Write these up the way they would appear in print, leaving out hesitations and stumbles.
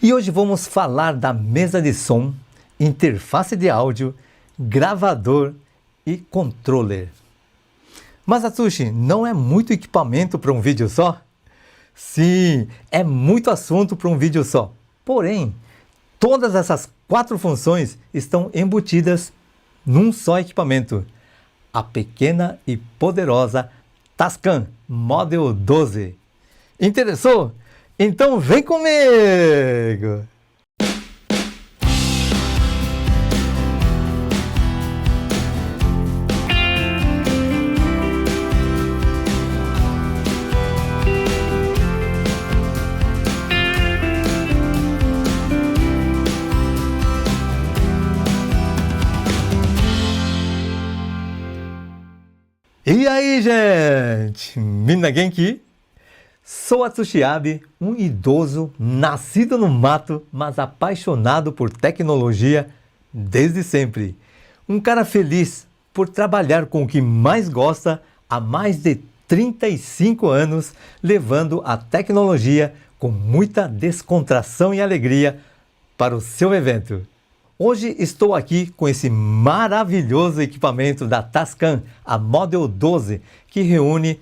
E hoje vamos falar da mesa de som, interface de áudio, gravador e controller. Mas Atsushi, não é muito equipamento para um vídeo só? Sim, é muito assunto para um vídeo só. Porém, todas essas 4 funções estão embutidas num só equipamento. A pequena e poderosa Tascam Model 12. Interessou? Então vem comigo! E aí, gente? Minna Genki? Sou Atsushi Abe, um idoso nascido no mato, mas apaixonado por tecnologia desde sempre. Um cara feliz por trabalhar com o que mais gosta há mais de 35 anos, levando a tecnologia com muita descontração e alegria para o seu evento. Hoje estou aqui com esse maravilhoso equipamento da Tascam, a Model 12, que reúne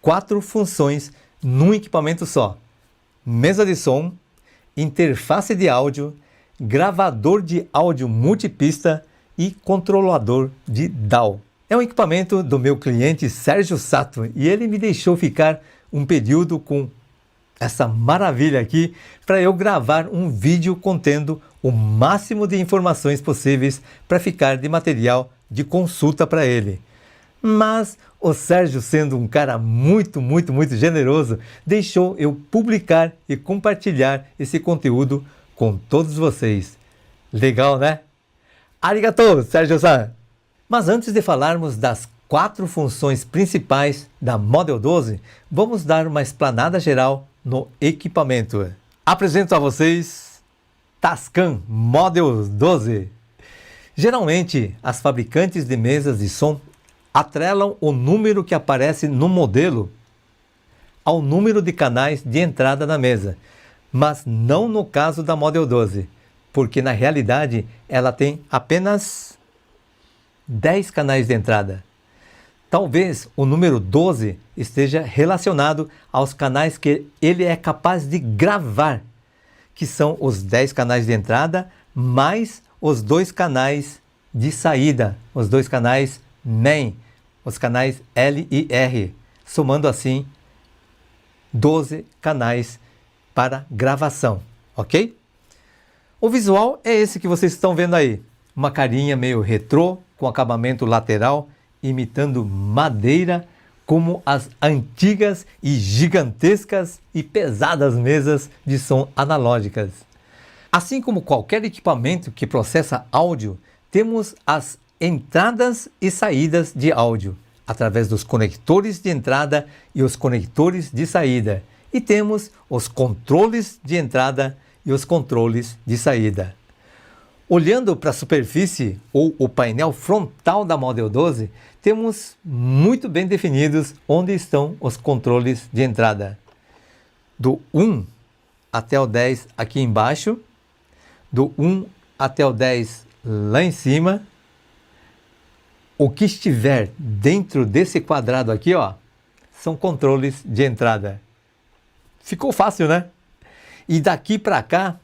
4 funções num equipamento só: mesa de som, interface de áudio, gravador de áudio multipista e controlador de DAW. É um equipamento do meu cliente Sérgio Sato e ele me deixou ficar um período com essa maravilha aqui para eu gravar um vídeo contendo o máximo de informações possíveis para ficar de material de consulta para ele. Mas o Sérgio, sendo um cara muito generoso, deixou eu publicar e compartilhar esse conteúdo com todos vocês. Legal, né? Arigatou, Sérgio-san! Mas antes de falarmos das 4 funções principais da Model 12, vamos dar uma explanada geral no equipamento. Apresento a vocês Tascam Model 12. Geralmente, as fabricantes de mesas de som atrelam o número que aparece no modelo ao número de canais de entrada na mesa, mas não no caso da Model 12, porque na realidade ela tem apenas 10 canais de entrada. Talvez o número 12 esteja relacionado aos canais que ele é capaz de gravar, que são os 10 canais de entrada, mais os 2 canais de saída, os 2 canais main, os canais L e R, somando assim 12 canais para gravação, ok? O visual é esse que vocês estão vendo aí, uma carinha meio retrô, com acabamento lateral, imitando madeira, como as antigas e gigantescas e pesadas mesas de som analógicas. Assim como qualquer equipamento que processa áudio, temos as entradas e saídas de áudio, através dos conectores de entrada e os conectores de saída. E temos os controles de entrada e os controles de saída. Olhando para a superfície ou o painel frontal da Model 12, temos muito bem definidos onde estão os controles de entrada. Do 1 até o 10 aqui embaixo, do 1 até o 10 lá em cima. O que estiver dentro desse quadrado aqui, ó, são controles de entrada. Ficou fácil, né? E daqui para cá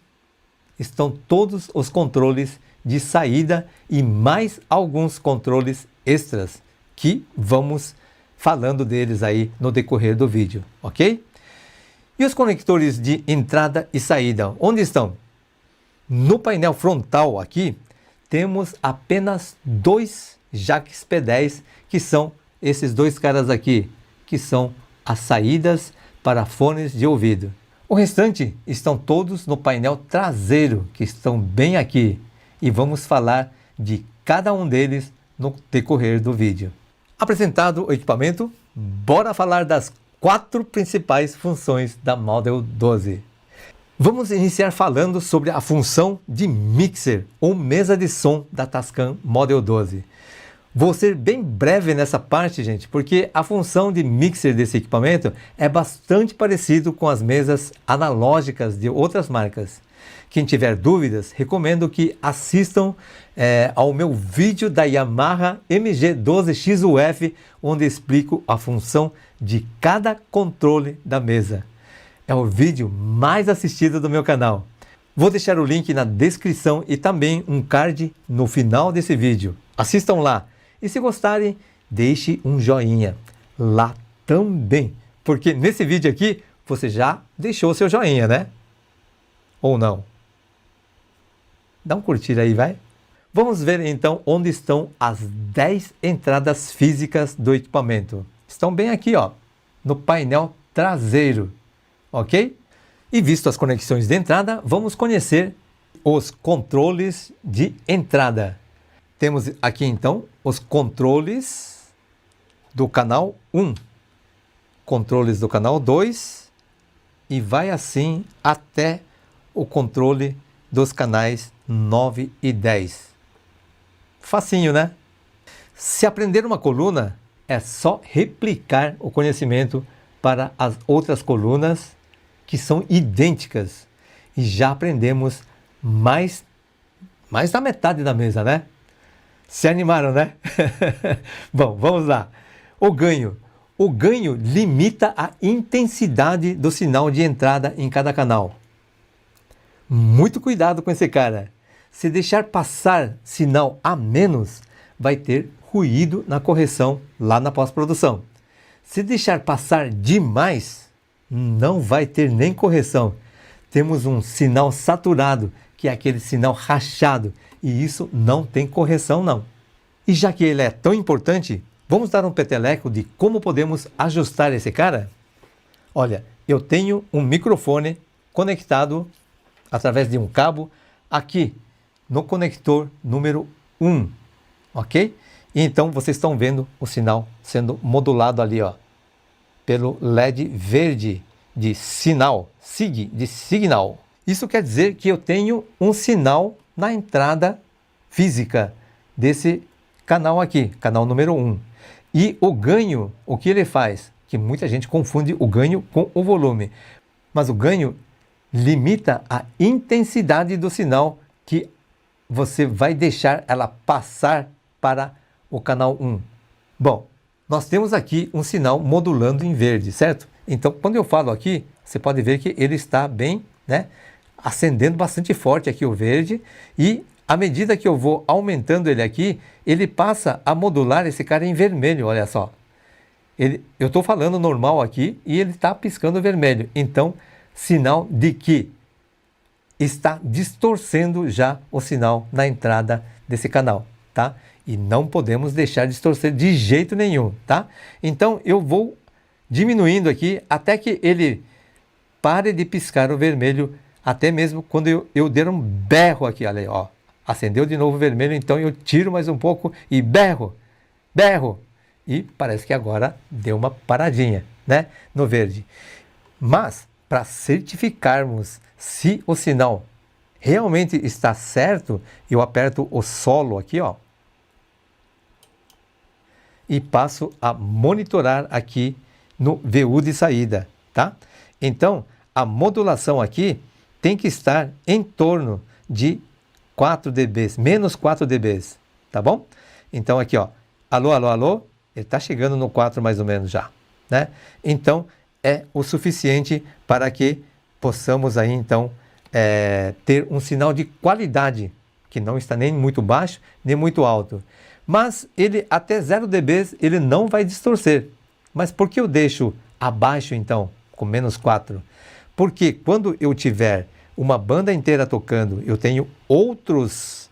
estão todos os controles de saída e mais alguns controles extras que vamos falando deles aí no decorrer do vídeo, ok? E os conectores de entrada e saída, onde estão? No painel frontal aqui, temos apenas 2 jacks P10, que são esses 2 caras aqui, que são as saídas para fones de ouvido. O restante estão todos no painel traseiro, que estão bem aqui, e vamos falar de cada um deles no decorrer do vídeo. Apresentado o equipamento, bora falar das 4 principais funções da Model 12. Vamos iniciar falando sobre a função de mixer ou mesa de som da Tascam Model 12. Vou ser bem breve nessa parte, gente, porque a função de mixer desse equipamento é bastante parecido com as mesas analógicas de outras marcas. Quem tiver dúvidas, recomendo que assistam ao meu vídeo da Yamaha MG12X UF, onde explico a função de cada controle da mesa. É o vídeo mais assistido do meu canal. Vou deixar o link na descrição e também um card no final desse vídeo. Assistam lá. E se gostarem, deixe um joinha lá também. Porque nesse vídeo aqui, você já deixou seu joinha, né? Ou não? Dá um curtir aí, vai. Vamos ver então onde estão as 10 entradas físicas do equipamento. Estão bem aqui, ó, no painel traseiro, ok? E visto as conexões de entrada, vamos conhecer os controles de entrada. Temos aqui então os controles do canal 1, controles do canal 2 e vai assim até o controle dos canais 9 e 10. Facinho, né? Se aprender uma coluna, é só replicar o conhecimento para as outras colunas que são idênticas. E já aprendemos mais da metade da mesa, né? Se animaram, né? Bom, vamos lá. O ganho. O ganho limita a intensidade do sinal de entrada em cada canal. Muito cuidado com esse cara. Se deixar passar sinal a menos, vai ter ruído na correção lá na pós-produção. Se deixar passar demais, não vai ter nem correção. Temos um sinal saturado, que é aquele sinal rachado, e isso não tem correção não. E já que ele é tão importante, vamos dar um peteleco de como podemos ajustar esse cara? Olha, eu tenho um microfone conectado através de um cabo aqui no conector número 1, ok? Então vocês estão vendo o sinal sendo modulado ali, ó, pelo LED verde de sinal, SIG, de signal. Isso quer dizer que eu tenho um sinal na entrada física desse canal aqui, canal número 1. E o ganho, o que ele faz? Que muita gente confunde o ganho com o volume. Mas o ganho limita a intensidade do sinal que você vai deixar ela passar para o canal 1. Bom, nós temos aqui um sinal modulando em verde, certo? Então, quando eu falo aqui, você pode ver que ele está bem, né, acendendo bastante forte aqui o verde, e à medida que eu vou aumentando ele aqui, ele passa a modular esse cara em vermelho, olha só. Eu estou falando normal aqui e ele está piscando vermelho. Então, sinal de que está distorcendo já o sinal na entrada desse canal, tá? E não podemos deixar distorcer de jeito nenhum, tá? Então eu vou diminuindo aqui até que ele pare de piscar o vermelho, até mesmo quando eu der um berro aqui, olha aí, ó. Acendeu de novo o vermelho, então eu tiro mais um pouco e berro, berro. E parece que agora deu uma paradinha, né, no verde. Mas para certificarmos se o sinal realmente está certo, eu aperto o solo aqui, ó, e passo a monitorar aqui no VU de saída, tá? Então, a modulação aqui tem que estar em torno de 4 dB, menos 4 dB, tá bom? Então aqui, ó, alô, alô, alô, ele está chegando no 4 mais ou menos já, né? Então, é o suficiente para que possamos aí então ter um sinal de qualidade, que não está nem muito baixo, nem muito alto. Mas ele até 0 dB ele não vai distorcer. Mas por que eu deixo abaixo então, com menos 4? Porque quando eu tiver uma banda inteira tocando, eu tenho outros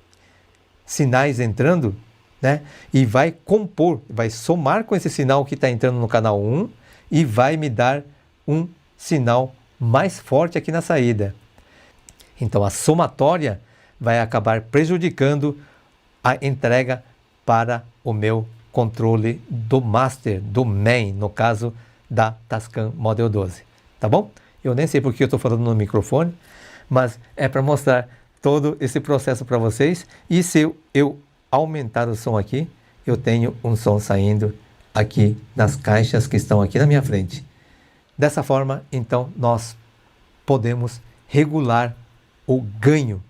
sinais entrando, né? E vai compor, vai somar com esse sinal que está entrando no canal 1 e vai me dar um sinal mais forte aqui na saída. Então a somatória vai acabar prejudicando a entrega para o meu controle do master, do main, no caso da Tascam Model 12, tá bom? Eu nem sei porque eu estou falando no microfone, mas é para mostrar todo esse processo para vocês. E se eu aumentar o som aqui, eu tenho um som saindo aqui das caixas que estão aqui na minha frente. Dessa forma, então, nós podemos regular o ganho.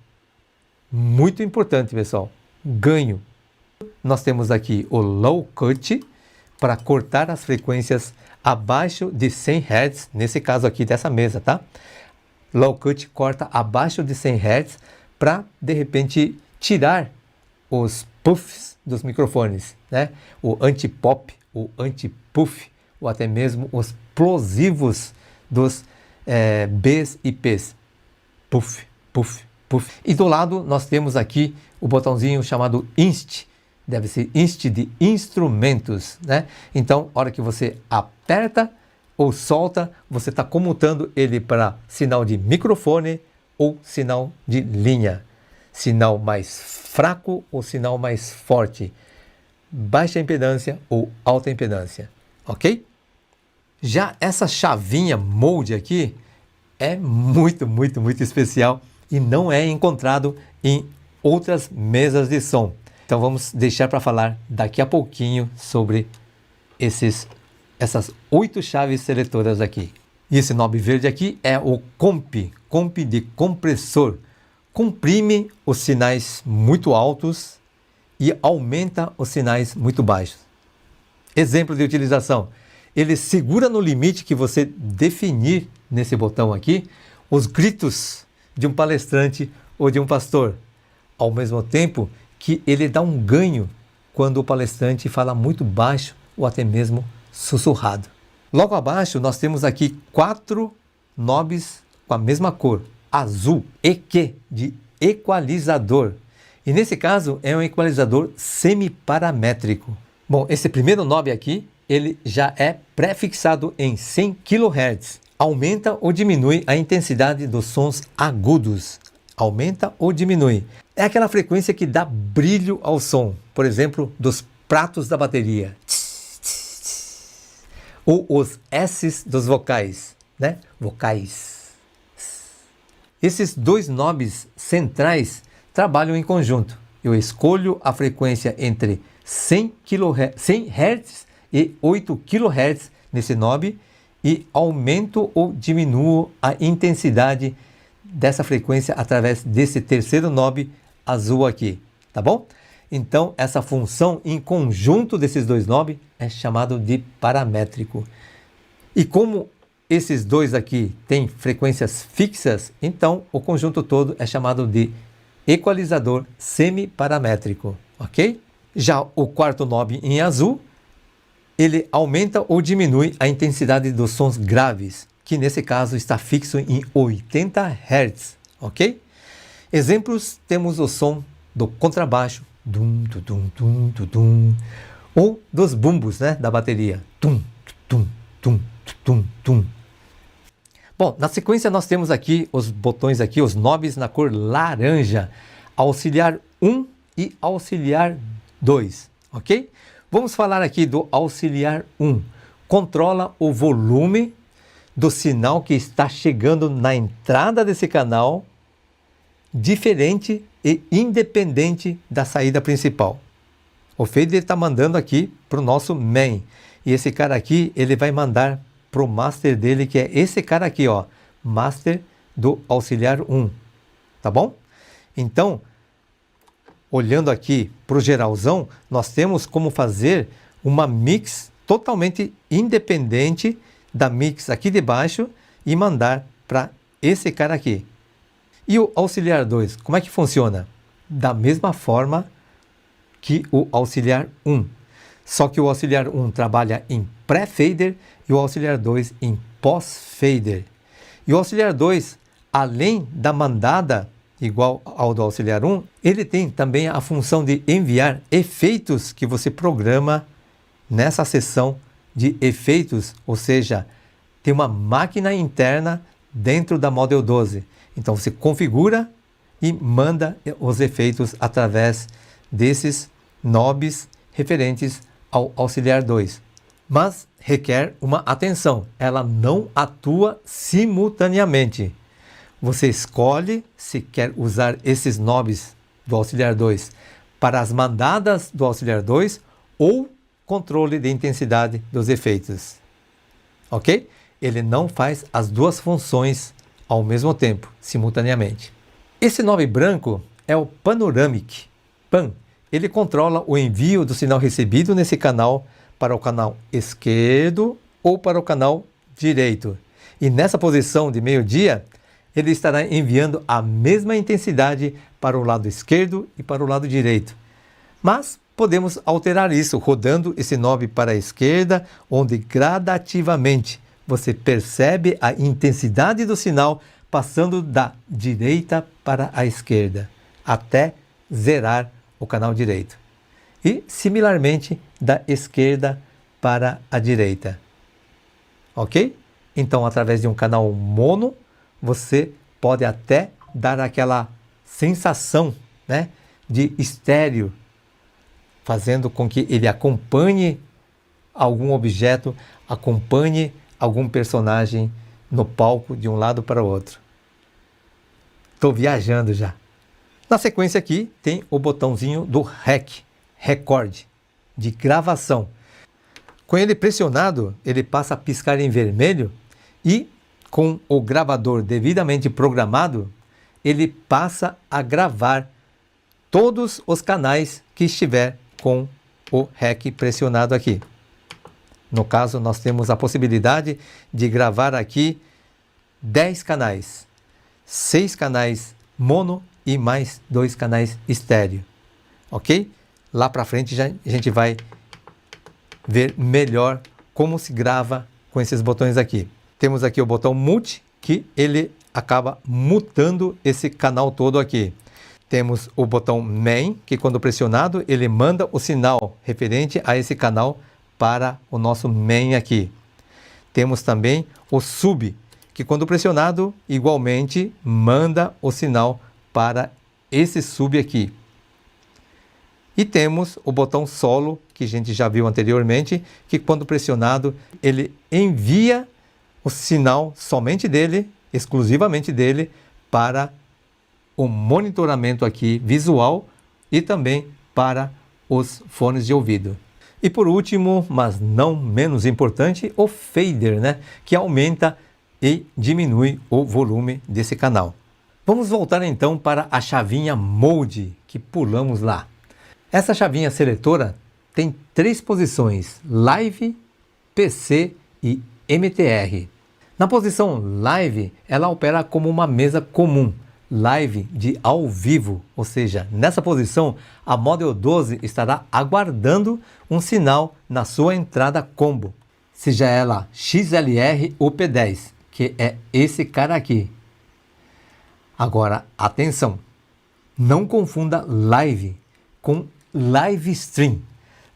Muito importante, pessoal. Ganho. Nós temos aqui o low cut para cortar as frequências abaixo de 100 Hz, nesse caso aqui dessa mesa, tá? Low cut corta abaixo de 100 Hz para, de repente, tirar os puffs dos microfones, né? O anti-pop, o anti-puff, ou até mesmo os plosivos dos Bs e Ps. Puff, puff, puff. E do lado nós temos aqui o botãozinho chamado Inst, deve ser Inst de instrumentos, né? Então, a hora que você aperta ou solta, você está comutando ele para sinal de microfone ou sinal de linha. Sinal mais fraco ou sinal mais forte. Baixa impedância ou alta impedância, ok? Já essa chavinha mode aqui é muito especial e não é encontrado em outras mesas de som. Então vamos deixar para falar daqui a pouquinho sobre essas 8 chaves seletoras aqui. E esse knob verde aqui é o comp de compressor. Comprime os sinais muito altos e aumenta os sinais muito baixos. Exemplo de utilização. Ele segura no limite que você definir nesse botão aqui os gritos de um palestrante ou de um pastor, ao mesmo tempo que ele dá um ganho quando o palestrante fala muito baixo ou até mesmo sussurrado. Logo abaixo nós temos aqui 4 knobs com a mesma cor, azul, EQ, de equalizador. E nesse caso é um equalizador semiparamétrico. Bom, esse primeiro knob aqui, ele já é pré-fixado em 100 kHz. Aumenta ou diminui a intensidade dos sons agudos. Aumenta ou diminui. É aquela frequência que dá brilho ao som. Por exemplo, dos pratos da bateria. Ou os S's dos vocais, né? Vocais. Esses 2 knobs centrais trabalham em conjunto. Eu escolho a frequência entre 100 Hz e 8 kHz nesse knob e aumento ou diminuo a intensidade dessa frequência através desse terceiro knob azul aqui, tá bom? Então, essa função em conjunto desses 2 knobs é chamado de paramétrico. E como esses 2 aqui têm frequências fixas, então o conjunto todo é chamado de equalizador semiparamétrico, ok? Já o quarto knob em azul, ele aumenta ou diminui a intensidade dos sons graves, que nesse caso está fixo em 80 Hz, ok? Exemplos, temos o som do contrabaixo, dum, dum, dum, dum, dum, ou dos bumbos, né, da bateria, tum, tum, tum, tum, tum. Bom, na sequência nós temos aqui os botões aqui, os knobs na cor laranja, auxiliar 1 e auxiliar 2, ok? Vamos falar aqui do auxiliar 1. Controla o volume do sinal que está chegando na entrada desse canal, diferente e independente da saída principal. O fader está mandando aqui para o nosso main. E esse cara aqui, ele vai mandar para o master dele, que é esse cara aqui, ó, master do auxiliar 1. Tá bom? Então, olhando aqui para o geralzão, nós temos como fazer uma mix totalmente independente da mix aqui de baixo e mandar para esse cara aqui. E o auxiliar 2, como é que funciona? Da mesma forma que o auxiliar 1. Só que o auxiliar 1 trabalha em pré-fader e o auxiliar 2 em pós-fader. E o auxiliar 2, além da mandada igual ao do auxiliar 1, ele tem também a função de enviar efeitos que você programa nessa seção de efeitos, ou seja, tem uma máquina interna dentro da Model 12. Então você configura e manda os efeitos através desses knobs referentes ao auxiliar 2. Mas requer uma atenção, ela não atua simultaneamente. Você escolhe se quer usar esses knobs do auxiliar 2 para as mandadas do auxiliar 2 ou controle de intensidade dos efeitos. Ok? Ele não faz as duas funções ao mesmo tempo, simultaneamente. Esse knob branco é o Panoramic PAN. Ele controla o envio do sinal recebido nesse canal para o canal esquerdo ou para o canal direito. E nessa posição de meio-dia, ele estará enviando a mesma intensidade para o lado esquerdo e para o lado direito. Mas podemos alterar isso rodando esse knob para a esquerda, onde gradativamente você percebe a intensidade do sinal passando da direita para a esquerda, até zerar o canal direito. E, similarmente, da esquerda para a direita. Ok? Então, através de um canal mono, você pode até dar aquela sensação, né, de estéreo, fazendo com que ele acompanhe algum objeto, acompanhe algum personagem no palco de um lado para o outro. Estou viajando já. Na sequência aqui tem o botãozinho do REC, Record, de gravação. Com ele pressionado, ele passa a piscar em vermelho e com o gravador devidamente programado, ele passa a gravar todos os canais que estiver com o REC pressionado aqui. No caso, nós temos a possibilidade de gravar aqui 10 canais, 6 canais mono e mais 2 canais estéreo, ok? Lá para frente já a gente vai ver melhor como se grava com esses botões aqui. Temos aqui o botão Mute, que ele acaba mutando esse canal todo aqui. Temos o botão Main, que quando pressionado ele manda o sinal referente a esse canal para o nosso main aqui. Temos também o Sub, que quando pressionado igualmente manda o sinal para esse sub aqui. E temos o botão Solo, que a gente já viu anteriormente, que quando pressionado ele envia o sinal somente dele, exclusivamente dele, para o monitoramento aqui visual e também para os fones de ouvido. E por último, mas não menos importante, o fader, né? Que aumenta e diminui o volume desse canal. Vamos voltar então para a chavinha Mode, que pulamos lá. Essa chavinha seletora tem 3 posições, Live, PC e MTR. Na posição Live, ela opera como uma mesa comum, Live de ao vivo, ou seja, nessa posição a Model 12 estará aguardando um sinal na sua entrada combo, seja ela XLR ou P10, que é esse cara aqui. Agora, atenção, não confunda Live com Live Stream.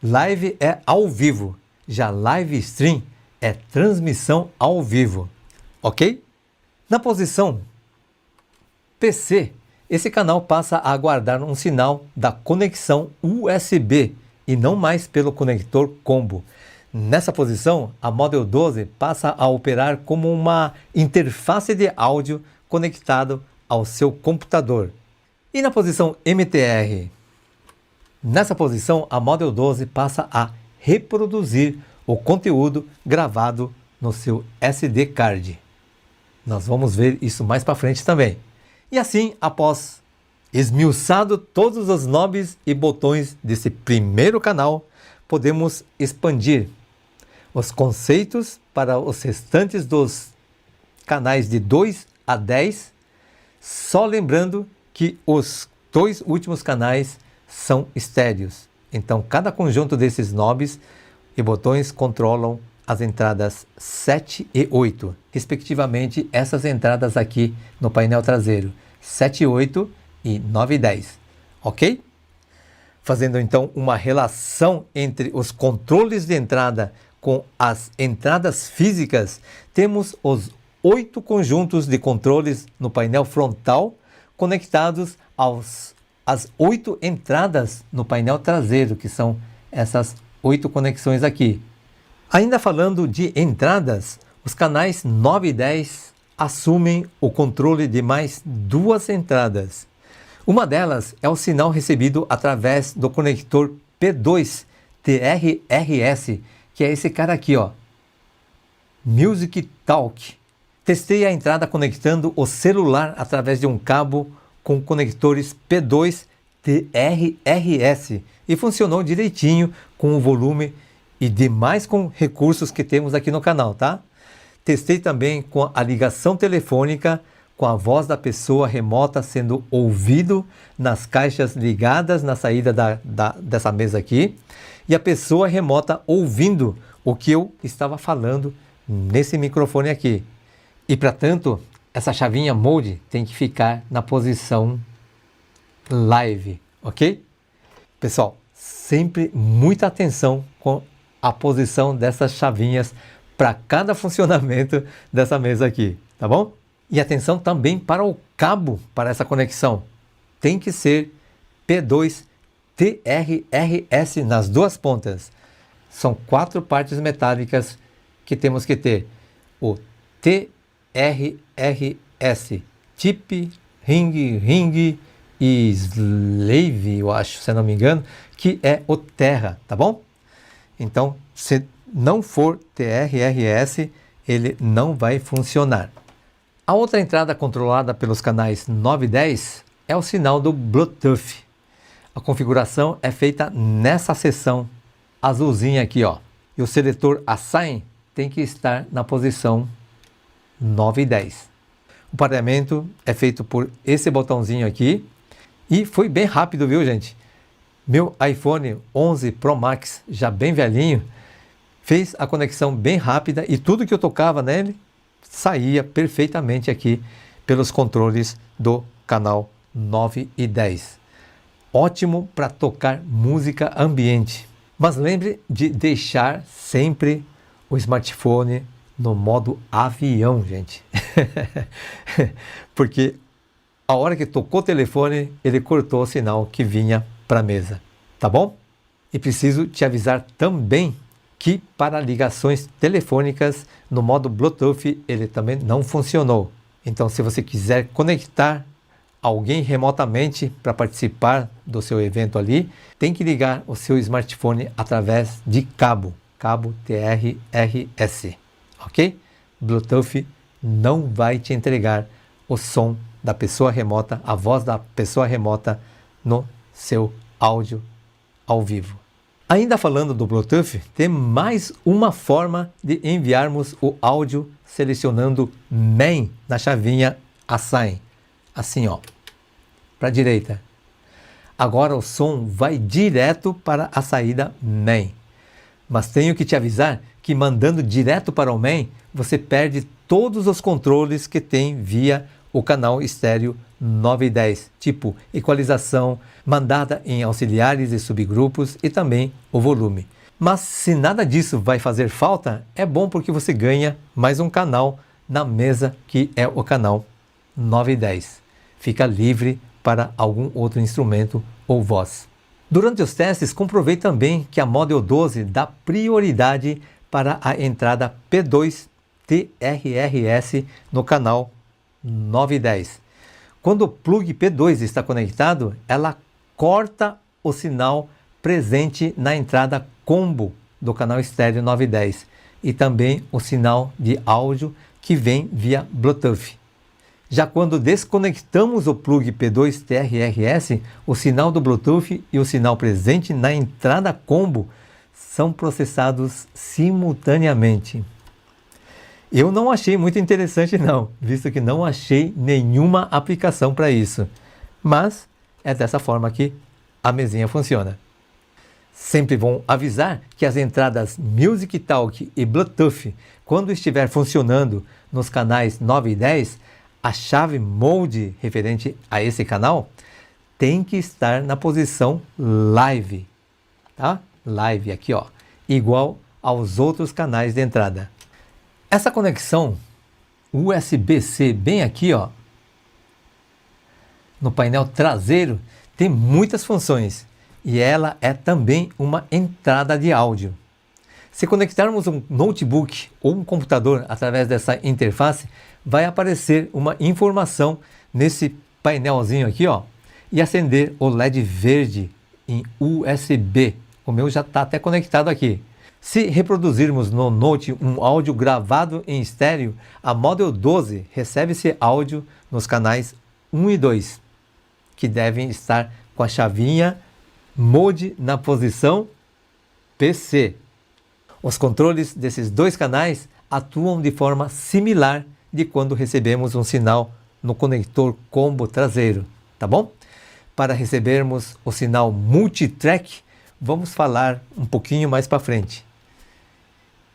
Live é ao vivo, já Live Stream é transmissão ao vivo, ok? Na posição PC, esse canal passa a aguardar um sinal da conexão USB e não mais pelo conector combo. Nessa posição, a Model 12 passa a operar como uma interface de áudio conectado ao seu computador. E na posição MTR? Nessa posição, a Model 12 passa a reproduzir o conteúdo gravado no seu SD card. Nós vamos ver isso mais para frente também. E assim, após esmiuçado todos os knobs e botões desse primeiro canal, podemos expandir os conceitos para os restantes dos canais de 2 a 10, só lembrando que os 2 últimos canais são estéreos. Então, cada conjunto desses knobs e botões controlam as entradas 7 e 8, respectivamente essas entradas aqui no painel traseiro, 7 e 8 e 9 e 10, ok? Fazendo então uma relação entre os controles de entrada com as entradas físicas, temos os 8 conjuntos de controles no painel frontal conectados às 8 entradas no painel traseiro, que são essas 8 conexões aqui. Ainda falando de entradas, os canais 9 e 10 assumem o controle de mais 2 entradas. Uma delas é o sinal recebido através do conector P2 TRRS, que é esse cara aqui, ó, Music Talk. Testei a entrada conectando o celular através de um cabo com conectores P2 TRRS e funcionou direitinho com o volume e demais com recursos que temos aqui no canal, tá? Testei também com a ligação telefônica, com a voz da pessoa remota sendo ouvido nas caixas ligadas na saída dessa mesa aqui, e a pessoa remota ouvindo o que eu estava falando nesse microfone aqui. E para tanto, essa chavinha Mode tem que ficar na posição live, ok? Pessoal, sempre muita atenção com a posição dessas chavinhas para cada funcionamento dessa mesa aqui, tá bom? E atenção também para o cabo para essa conexão. Tem que ser P2 TRRS nas duas pontas. São 4 partes metálicas que temos que ter. O TRRS, Tip, Ring e Slave, eu acho, se não me engano, que é o Terra, tá bom? Então, se não for TRRS, ele não vai funcionar. A outra entrada controlada pelos canais 9 e 10 é o sinal do Bluetooth. A configuração é feita nessa seção azulzinha aqui, ó. E o seletor Assign tem que estar na posição 9 e 10. O pareamento é feito por esse botãozinho aqui e foi bem rápido, viu, gente? Meu iPhone 11 Pro Max, já bem velhinho, fez a conexão bem rápida e tudo que eu tocava nele saía perfeitamente aqui pelos controles do canal 9 e 10. Ótimo para tocar música ambiente. Mas lembre de deixar sempre o smartphone no modo avião, gente. Porque a hora que tocou o telefone, ele cortou o sinal que vinha para a mesa. Tá bom? E preciso te avisar também que para ligações telefônicas no modo Bluetooth ele também não funcionou. Então, se você quiser conectar alguém remotamente para participar do seu evento ali, tem que ligar o seu smartphone através de cabo TRRS, ok? Bluetooth não vai te entregar o som da pessoa remota, a voz da pessoa remota no seu áudio ao vivo. Ainda falando do Bluetooth, tem mais uma forma de enviarmos o áudio selecionando Main na chavinha Assign. Assim, ó, para a direita. Agora o som vai direto para a saída Main. Mas tenho que te avisar que mandando direto para o Main, você perde todos os controles que tem via o canal estéreo 9 e 10, tipo equalização, mandada em auxiliares e subgrupos e também o volume. Mas se nada disso vai fazer falta, é bom porque você ganha mais um canal na mesa que é o canal 9 e 10. Fica livre para algum outro instrumento ou voz. Durante os testes, comprovei também que a Model 12 dá prioridade para a entrada P2 TRRS no canal 9 e 10. Quando o plug P2 está conectado, ela corta o sinal presente na entrada combo do canal estéreo 9 e 10 e também o sinal de áudio que vem via Bluetooth. Já quando desconectamos o plug P2 TRRS, o sinal do Bluetooth e o sinal presente na entrada combo são processados simultaneamente. Eu não achei muito interessante não, visto que não achei nenhuma aplicação para isso. Mas é dessa forma que a mesinha funciona. Sempre vão avisar que as entradas Music Talk e Bluetooth, quando estiver funcionando nos canais 9 e 10, a chave Mode referente a esse canal tem que estar na posição Live, tá? Live aqui, ó, igual aos outros canais de entrada. Essa conexão USB-C bem aqui, ó, no painel traseiro, tem muitas funções e ela é também uma entrada de áudio. Se conectarmos um notebook ou um computador através dessa interface, vai aparecer uma informação nesse painelzinho aqui, ó, e acender o LED verde em USB. O meu já está até conectado aqui. Se reproduzirmos no Note um áudio gravado em estéreo, a Model 12 recebe esse áudio nos canais 1 e 2. que devem estar com a chavinha Mode na posição PC. Os controles desses dois canais atuam de forma similar de quando recebemos um sinal no conector combo traseiro, tá bom? Para recebermos o sinal multitrack, vamos falar um pouquinho mais para frente.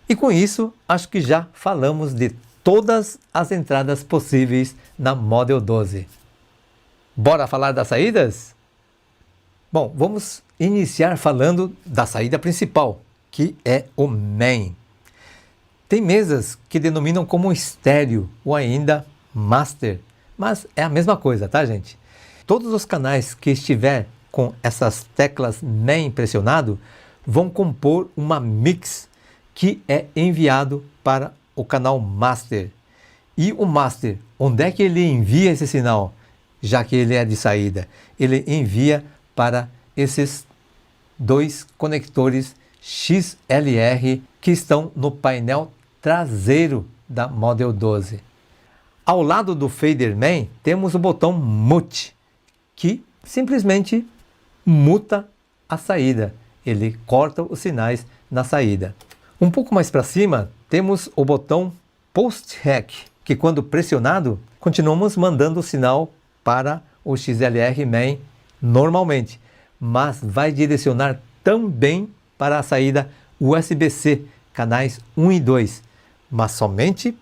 E com isso, acho que já falamos de todas as entradas possíveis na Model 12. Bora falar das saídas? Bom, vamos iniciar falando da saída principal, que é o main. Tem mesas que denominam como estéreo ou ainda master, mas é a mesma coisa, tá, gente? Todos os canais que estiver com essas teclas main pressionado vão compor uma mix que é enviado para o canal master. E o master, onde é que ele envia esse sinal? Já que ele é de saída, ele envia para esses dois conectores XLR que estão no painel traseiro da Model 12. Ao lado do fader main temos o botão mute, que simplesmente muta a saída. Ele corta os sinais na saída. Um pouco mais para cima temos o botão post rec, que quando pressionado continuamos mandando o sinal para o XLR main normalmente, mas vai direcionar também para a saída USB-C, canais 1 e 2, mas somente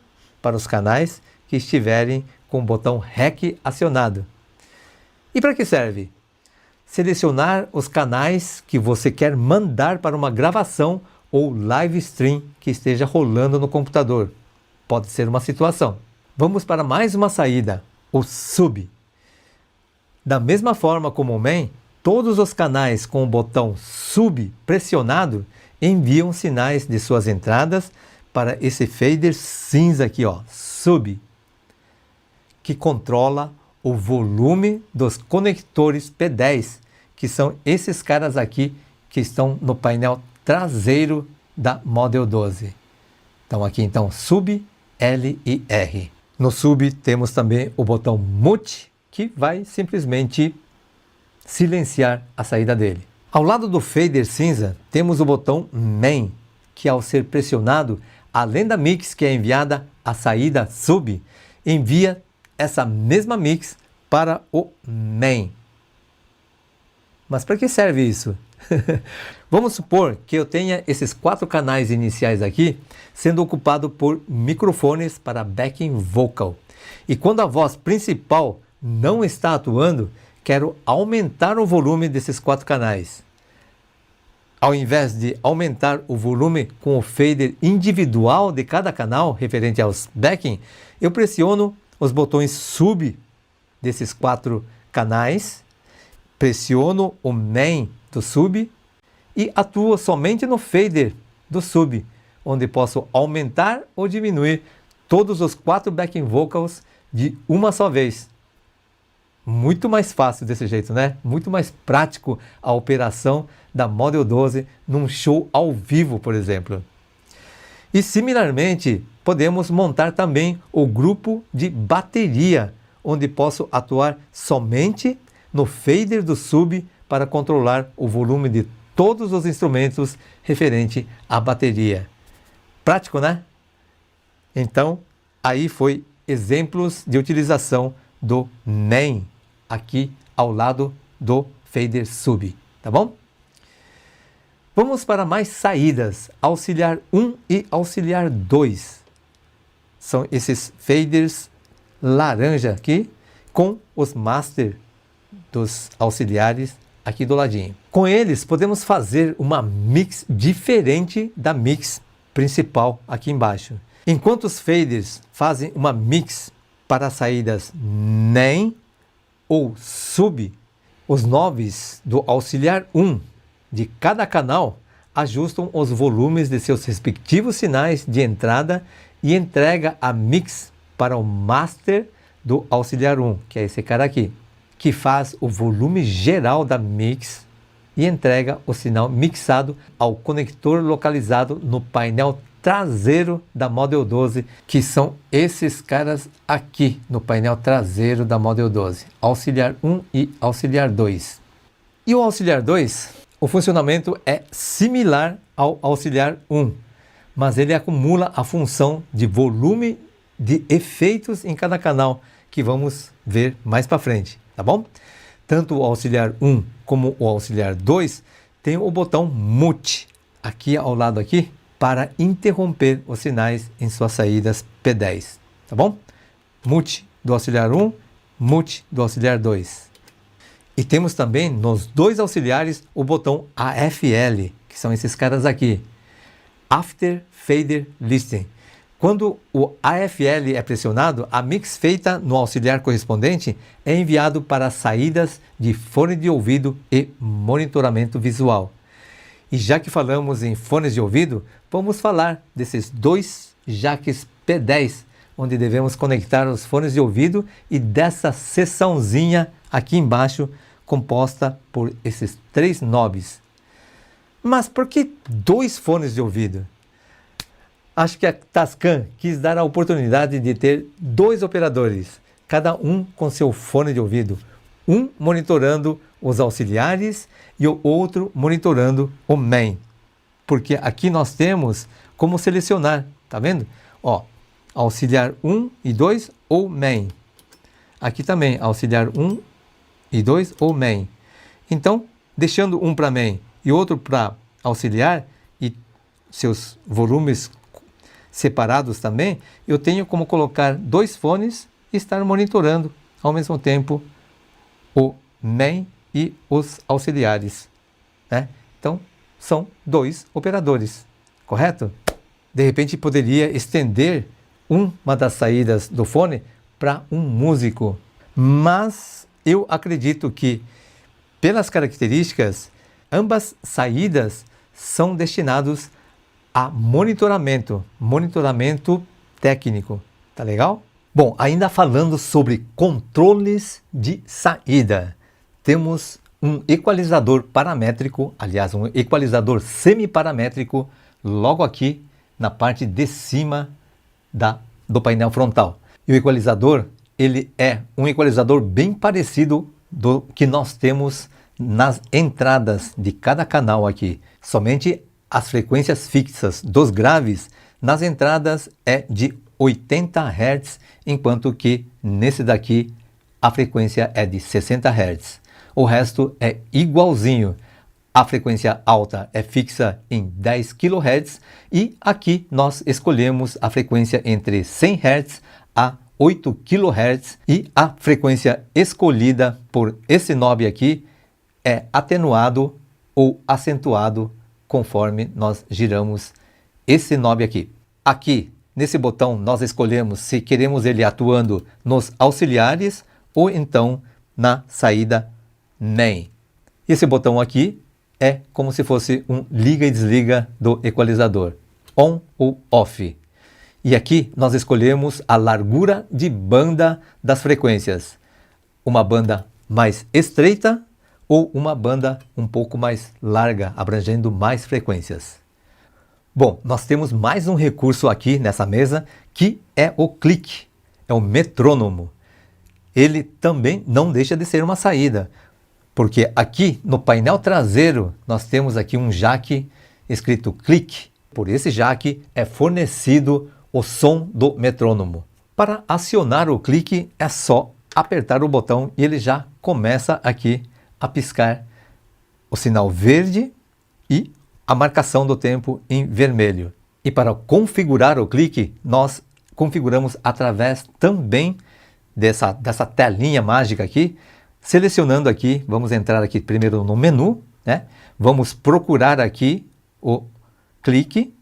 para os canais que estiverem com o botão REC acionado. E para que serve? Selecionar os canais que você quer mandar para uma gravação ou live stream que esteja rolando no computador. Pode ser uma situação. Vamos para mais uma saída, o sub. Da mesma forma como o main, todos os canais com o botão sub pressionado enviam sinais de suas entradas para esse fader cinza aqui, ó, sub, que controla o volume dos conectores P10, que são esses caras aqui que estão no painel traseiro da Model 12. Então aqui então sub, L e R. No sub temos também o botão mute, que vai simplesmente silenciar a saída dele. Ao lado do fader cinza temos o botão main, que ao ser pressionado, além da mix que é enviada à saída sub, envia essa mesma mix para o main. Mas para que serve isso? Vamos supor que eu tenha esses 4 canais iniciais aqui sendo ocupado por microfones para backing vocal. E quando a voz principal não está atuando, quero aumentar o volume desses 4 canais. Ao invés de aumentar o volume com o fader individual de cada canal, referente aos backing, eu pressiono os botões sub desses 4 canais, pressiono o main do sub e atuo somente no fader do sub, onde posso aumentar ou diminuir todos os 4 backing vocals de uma só vez. Muito mais fácil desse jeito, né? Muito mais prático a operação da Model 12 num show ao vivo, por exemplo. E similarmente, podemos montar também o grupo de bateria, onde posso atuar somente no fader do sub para controlar o volume de todos os instrumentos referente à bateria. Prático, né? Então, aí foi exemplos de utilização do main aqui ao lado do fader sub, tá bom? Vamos para mais saídas, auxiliar 1 e auxiliar 2. São esses faders laranja aqui com os master dos auxiliares aqui do ladinho. Com eles podemos fazer uma mix diferente da mix principal aqui embaixo. Enquanto os faders fazem uma mix para as saídas main ou sub, os knobs do auxiliar 1 de cada canal ajustam os volumes de seus respectivos sinais de entrada e entrega a mix para o master do auxiliar 1, que é esse cara aqui, que faz o volume geral da mix e entrega o sinal mixado ao conector localizado no painel traseiro da Model 12, que são esses caras aqui no painel traseiro da Model 12, auxiliar 1 e auxiliar 2. E o auxiliar 2, o funcionamento é similar ao auxiliar 1, mas ele acumula a função de volume de efeitos em cada canal, que vamos ver mais para frente, tá bom? Tanto o auxiliar 1 como o auxiliar 2 tem o botão Mute, aqui ao lado aqui, para interromper os sinais em suas saídas P10, tá bom? Mute do auxiliar 1, Mute do auxiliar 2. E temos também nos dois auxiliares o botão AFL, que são esses caras aqui, After Fader Listening. Quando o AFL é pressionado, a mix feita no auxiliar correspondente é enviado para as saídas de fone de ouvido e monitoramento visual. E já que falamos em fones de ouvido, vamos falar desses dois jacks P10, onde devemos conectar os fones de ouvido, e dessa seçãozinha aqui embaixo, composta por esses 3 knobs. Mas por que 2 fones de ouvido? Acho que a Tascam quis dar a oportunidade de ter 2 operadores, cada um com seu fone de ouvido, um monitorando os auxiliares e o outro monitorando o main. Porque aqui nós temos como selecionar, tá vendo? Ó, auxiliar 1 e 2 ou main. Aqui também, auxiliar 1 e 2 ou main. Então, deixando um para main e outro para auxiliar e seus volumes separados também, eu tenho como colocar 2 fones e estar monitorando ao mesmo tempo o main e os auxiliares, né? Então, são 2 operadores, correto? De repente, poderia estender uma das saídas do fone para um músico, mas eu acredito que, pelas características, ambas saídas são destinadas a monitoramento técnico, tá legal? Bom, ainda falando sobre controles de saída, temos um equalizador paramétrico, aliás, um equalizador semiparamétrico, logo aqui na parte de cima do painel frontal. E o equalizador, ele é um equalizador bem parecido do que nós temos nas entradas de cada canal aqui. Somente as frequências fixas dos graves nas entradas é de 80 Hz, enquanto que nesse daqui a frequência é de 60 Hz. O resto é igualzinho. A frequência alta é fixa em 10 kHz e aqui nós escolhemos a frequência entre 100 Hz a 8 kHz, e a frequência escolhida por esse knob aqui é atenuado ou acentuado conforme nós giramos esse knob aqui. Aqui nesse botão nós escolhemos se queremos ele atuando nos auxiliares ou então na saída main. Esse botão aqui é como se fosse um liga e desliga do equalizador, on ou off. E aqui nós escolhemos a largura de banda das frequências, uma banda mais estreita ou uma banda um pouco mais larga, abrangendo mais frequências. Bom, nós temos mais um recurso aqui nessa mesa, que é o clique, é o metrônomo. Ele também não deixa de ser uma saída, porque aqui no painel traseiro nós temos aqui um jack escrito clique. Por esse jack é fornecido o som do metrônomo. Para acionar o clique é só apertar o botão e ele já começa aqui a piscar o sinal verde e a marcação do tempo em vermelho. E para configurar o clique, nós configuramos através também dessa telinha mágica aqui, selecionando aqui, vamos entrar aqui primeiro no menu, né? Vamos procurar aqui o clique,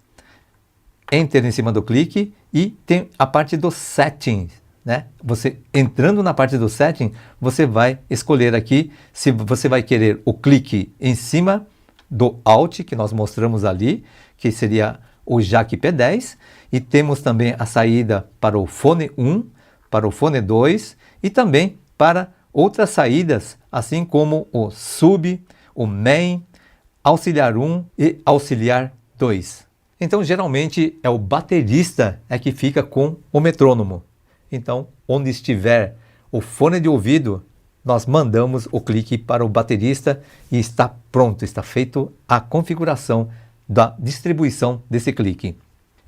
enter em cima do clique e tem a parte dos settings, né? Você entrando na parte do setting, você vai escolher aqui se você vai querer o clique em cima do Alt, que nós mostramos ali, que seria o jack P10, e temos também a saída para o fone 1, para o fone 2 e também para outras saídas, assim como o sub, o main, auxiliar 1 e auxiliar 2. Então, geralmente, é o baterista que fica com o metrônomo. Então, onde estiver o fone de ouvido, nós mandamos o clique para o baterista e está pronto, está feito a configuração da distribuição desse clique.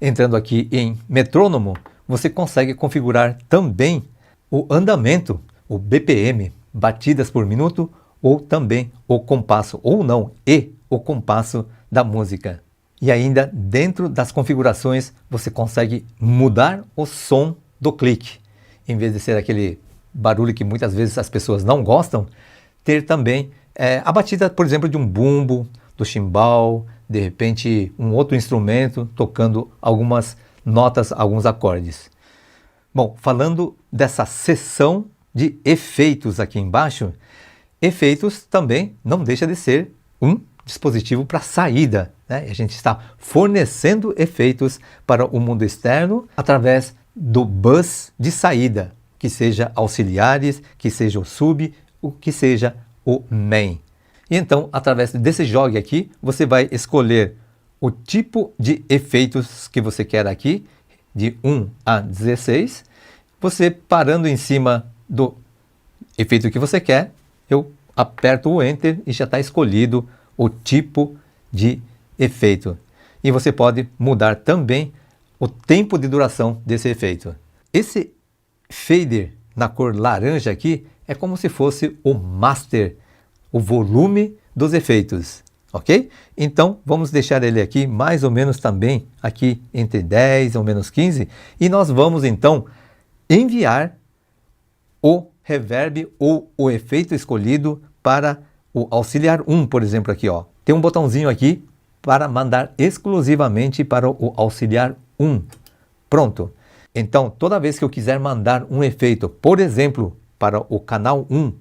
Entrando aqui em metrônomo, você consegue configurar também o andamento, o BPM, batidas por minuto, ou também o compasso, ou não, e o compasso da música. E ainda dentro das configurações você consegue mudar o som do clique. Em vez de ser aquele barulho que muitas vezes as pessoas não gostam, ter também a batida, por exemplo, de um bumbo, do chimbal, de repente um outro instrumento tocando algumas notas, alguns acordes. Bom, falando dessa seção de efeitos aqui embaixo, efeitos também não deixa de ser um dispositivo para saída, né? A gente está fornecendo efeitos para o mundo externo através do bus de saída, que seja auxiliares, que seja o sub, o que seja o main. E então, através desse jogo aqui, você vai escolher o tipo de efeitos que você quer aqui, de 1 a 16. Você parando em cima do efeito que você quer, eu aperto o Enter e já está escolhido o tipo de efeito. E você pode mudar também o tempo de duração desse efeito. Esse fader na cor laranja aqui é como se fosse o master, o volume dos efeitos, ok? Então vamos deixar ele aqui mais ou menos também aqui entre 10 ou menos 15 e nós vamos então enviar o reverb ou o efeito escolhido para o auxiliar 1, por exemplo, aqui, ó. Tem um botãozinho aqui para mandar exclusivamente para o auxiliar 1. Pronto. Então, toda vez que eu quiser mandar um efeito, por exemplo, para o canal 1,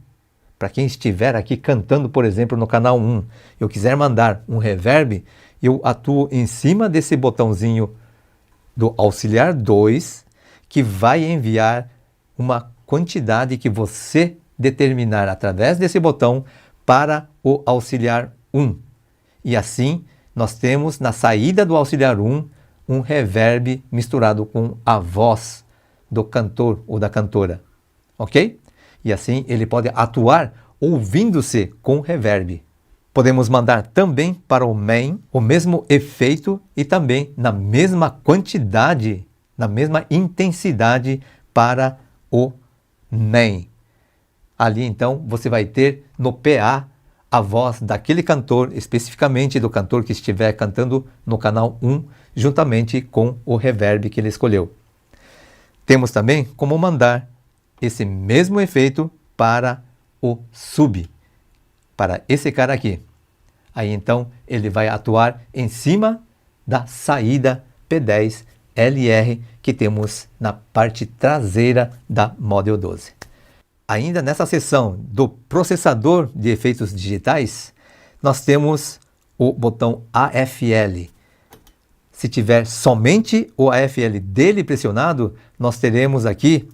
para quem estiver aqui cantando, por exemplo, no canal 1, eu quiser mandar um reverb, eu atuo em cima desse botãozinho do auxiliar 2, que vai enviar uma quantidade que você determinar através desse botão para o auxiliar 1. E assim, nós temos na saída do auxiliar 1 um reverb misturado com a voz do cantor ou da cantora, ok? E assim ele pode atuar ouvindo-se com reverb. Podemos mandar também para o main o mesmo efeito e também na mesma quantidade, na mesma intensidade para o main. Ali então você vai ter no PA a voz daquele cantor, especificamente do cantor que estiver cantando no canal 1, juntamente com o reverb que ele escolheu. Temos também como mandar esse mesmo efeito para o sub, para esse cara aqui. Aí então ele vai atuar em cima da saída P10 LR que temos na parte traseira da Model 12. Ainda nessa seção do processador de efeitos digitais, nós temos o botão AFL. Se tiver somente o AFL dele pressionado, nós teremos aqui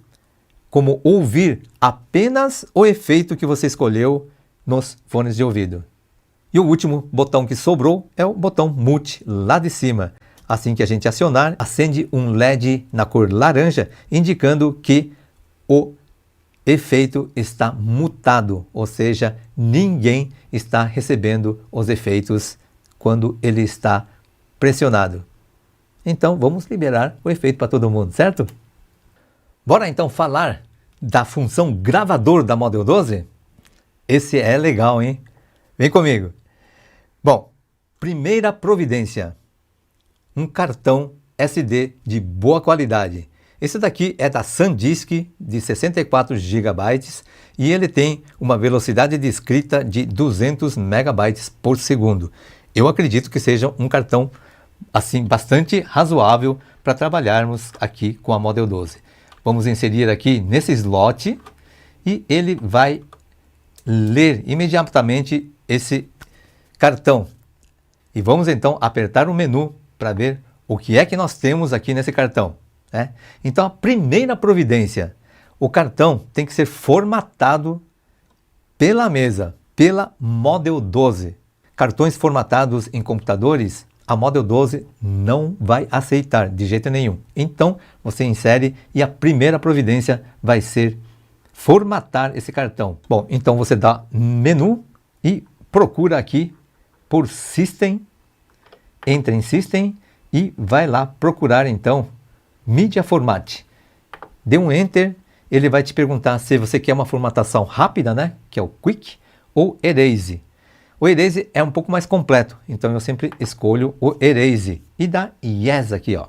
como ouvir apenas o efeito que você escolheu nos fones de ouvido. E o último botão que sobrou é o botão Mute lá de cima. Assim que a gente acionar, acende um LED na cor laranja, indicando que o efeito está mutado, ou seja, ninguém está recebendo os efeitos quando ele está pressionado. Então vamos liberar o efeito para todo mundo, certo? Bora então falar da função gravador da Model 12? Esse é legal, hein? Vem comigo. Bom, primeira providência, um cartão SD de boa qualidade. Esse daqui é da SanDisk de 64 GB e ele tem uma velocidade de escrita de 200 MB por segundo. Eu acredito que seja um cartão assim bastante razoável para trabalharmos aqui com a Model 12. Vamos inserir aqui nesse slot e ele vai ler imediatamente esse cartão. E vamos então apertar o menu para ver o que é que nós temos aqui nesse cartão. Então a primeira providência, o cartão tem que ser formatado pela mesa, pela Model 12. Cartões formatados em computadores, a Model 12 não vai aceitar de jeito nenhum. Então, você insere e a primeira providência vai ser formatar esse cartão. Bom, então você dá menu e procura aqui por System, entra em System e vai lá procurar então Media Format. Dê um Enter, ele vai te perguntar se você quer uma formatação rápida, né, que é o Quick, ou Erase. O Erase é um pouco mais completo, então eu sempre escolho o Erase e dá Yes aqui, ó.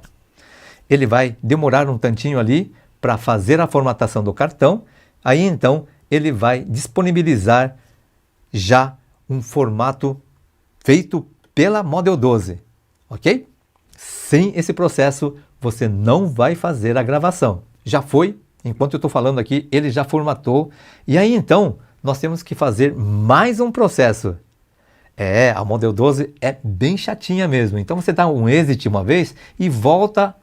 Ele vai demorar um tantinho ali para fazer a formatação do cartão, aí então ele vai disponibilizar já um formato feito pela Model 12, ok? Sem esse processo você não vai fazer a gravação. Já foi, enquanto eu estou falando aqui, ele já formatou, e aí então nós temos que fazer mais um processo. A Model 12 é bem chatinha mesmo. Então você dá um exit uma vez e volta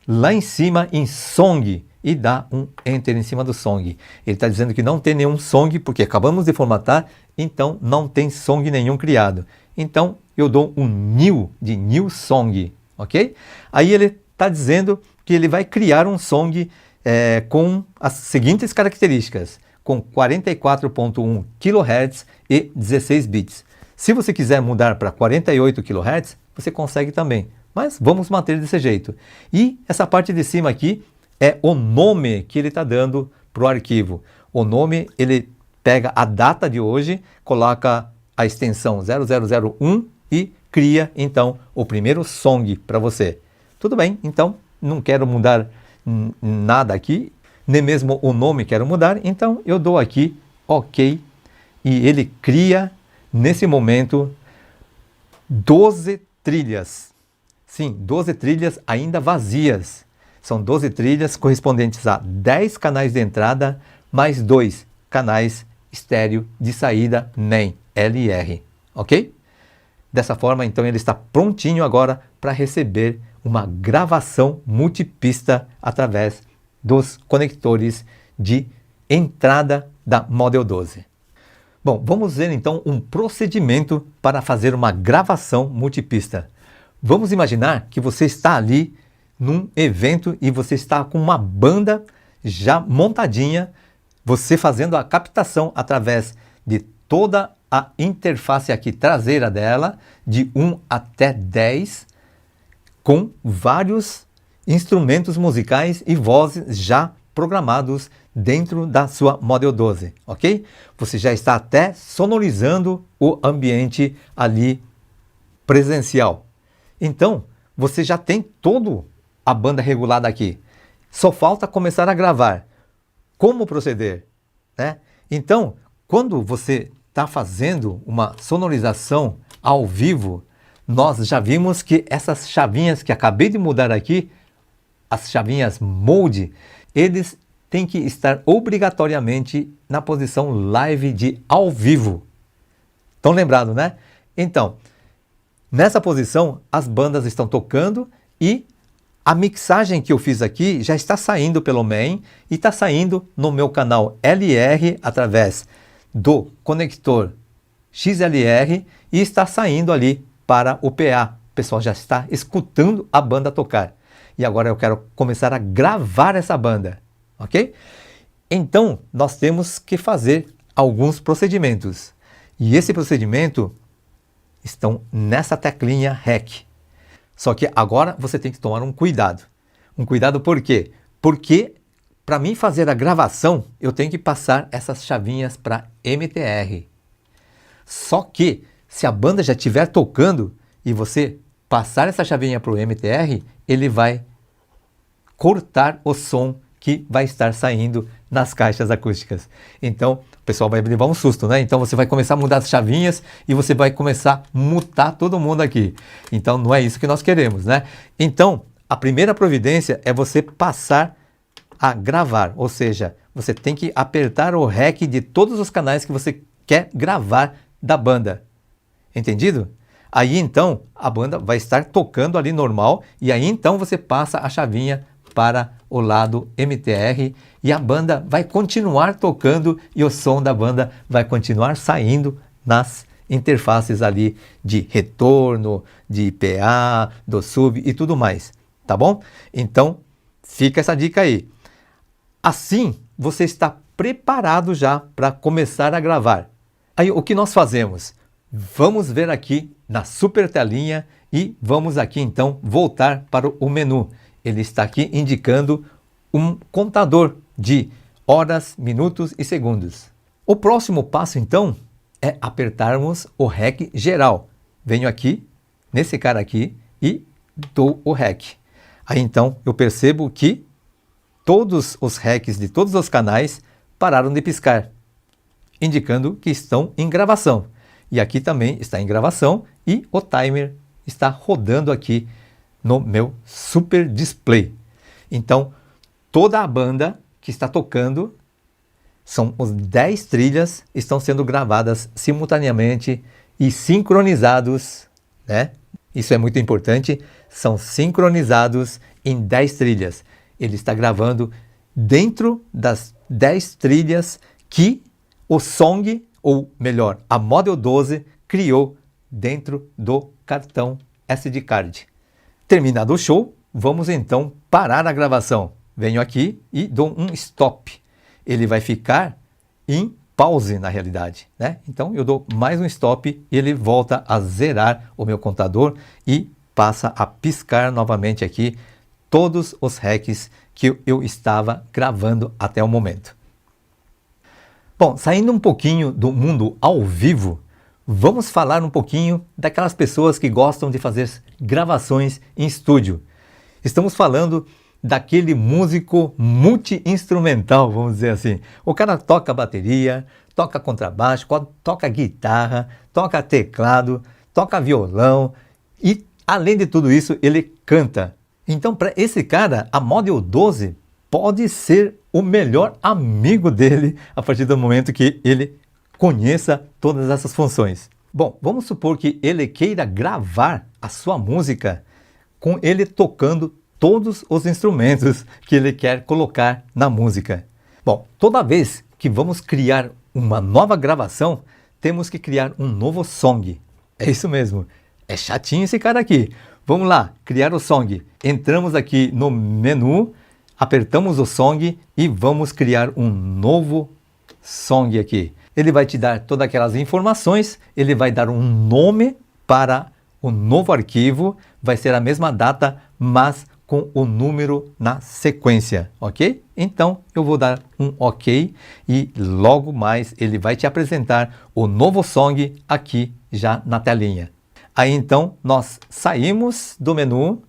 lá em cima em Song e dá um Enter em cima do Song. Ele está dizendo que não tem nenhum Song porque acabamos de formatar, então não tem Song nenhum criado. Então eu dou um New de New Song, ok? Aí ele está dizendo que ele vai criar um Song com as seguintes características, com 44.1 kHz e 16 bits. Se você quiser mudar para 48 kHz, você consegue também, mas vamos manter desse jeito. E essa parte de cima aqui é o nome que ele está dando para o arquivo. O nome, ele pega a data de hoje, coloca a extensão 0001 e cria então o primeiro song para você. Tudo bem, então não quero mudar nada aqui, nem mesmo o nome quero mudar, então eu dou aqui OK e ele cria nesse momento 12 trilhas. Sim, 12 trilhas ainda vazias. São 12 trilhas correspondentes a 10 canais de entrada mais 2 canais estéreo de saída NEM, LR, ok? Dessa forma, então, ele está prontinho agora para receber uma gravação multipista através dos conectores de entrada da Model 12. Bom, vamos ver então um procedimento para fazer uma gravação multipista. Vamos imaginar que você está ali num evento e você está com uma banda já montadinha, você fazendo a captação através de toda a interface aqui traseira dela, de 1 até 10, com vários instrumentos musicais e vozes já programados dentro da sua Model 12, ok? Você já está até sonorizando o ambiente ali presencial. Então, você já tem toda a banda regulada aqui. Só falta começar a gravar. Como proceder, né? Então, quando você está fazendo uma sonorização ao vivo, nós já vimos que essas chavinhas que acabei de mudar aqui, as chavinhas Mode, eles têm que estar obrigatoriamente na posição live de ao vivo. Estão lembrados, né? Então, nessa posição, as bandas estão tocando e a mixagem que eu fiz aqui já está saindo pelo main e está saindo no meu canal LR através do conector XLR e está saindo ali para o PA. O pessoal já está escutando a banda tocar. E agora eu quero começar a gravar essa banda, ok? Então, nós temos que fazer alguns procedimentos. E esse procedimento estão nessa teclinha REC. Só que agora você tem que tomar um cuidado. Um cuidado por quê? Porque para mim fazer a gravação, eu tenho que passar essas chavinhas para MTR. Só que se a banda já estiver tocando e você passar essa chavinha para o MTR, ele vai cortar o som que vai estar saindo nas caixas acústicas. Então, o pessoal vai levar um susto, né? Então, você vai começar a mudar as chavinhas e você vai começar a mutar todo mundo aqui. Então, não é isso que nós queremos, né? Então, a primeira providência é você passar a gravar, ou seja, você tem que apertar o REC de todos os canais que você quer gravar da banda. Entendido? Aí, então, a banda vai estar tocando ali normal e aí, então, você passa a chavinha para o lado MTR e a banda vai continuar tocando e o som da banda vai continuar saindo nas interfaces ali de retorno, de PA, do sub e tudo mais, tá bom? Então, fica essa dica aí. Assim, você está preparado já para começar a gravar. Aí, o que nós fazemos? Vamos ver aqui na super telinha e vamos aqui então voltar para o menu. Ele está aqui indicando um contador de horas, minutos e segundos. O próximo passo então é apertarmos o REC geral. Venho aqui, nesse cara aqui e dou o REC. Aí então eu percebo que todos os RECs de todos os canais pararam de piscar, indicando que estão em gravação. E aqui também está em gravação e o timer está rodando aqui no meu super display. Então, toda a banda que está tocando, são os 10 trilhas, estão sendo gravadas simultaneamente e sincronizados, né? Isso é muito importante, são sincronizados em 10 trilhas. Ele está gravando dentro das 10 trilhas que o Song, ou melhor, a Model 12 criou dentro do cartão SD card. Terminado o show, vamos então parar a gravação. Venho aqui e dou um stop. Ele vai ficar em pause na realidade, né? Então eu dou mais um stop e ele volta a zerar o meu contador e passa a piscar novamente aqui todos os RECs que eu estava gravando até o momento. Bom, saindo um pouquinho do mundo ao vivo, vamos falar um pouquinho daquelas pessoas que gostam de fazer gravações em estúdio. Estamos falando daquele músico multi-instrumental, vamos dizer assim. O cara toca bateria, toca contrabaixo, toca guitarra, toca teclado, toca violão e, além de tudo isso, ele canta. Então, para esse cara, a Model 12 pode ser o melhor amigo dele a partir do momento que ele conheça todas essas funções. Bom, vamos supor que ele queira gravar a sua música com ele tocando todos os instrumentos que ele quer colocar na música. Bom, toda vez que vamos criar uma nova gravação, temos que criar um novo song. É isso mesmo, é chatinho esse cara aqui. Vamos lá, criar o song. Entramos aqui no menu, apertamos o song e vamos criar um novo song aqui. Ele vai te dar todas aquelas informações, ele vai dar um nome para o novo arquivo, vai ser a mesma data, mas com o número na sequência, ok? Então eu vou dar um ok e logo mais ele vai te apresentar o novo song aqui já na telinha. Aí então nós saímos do menu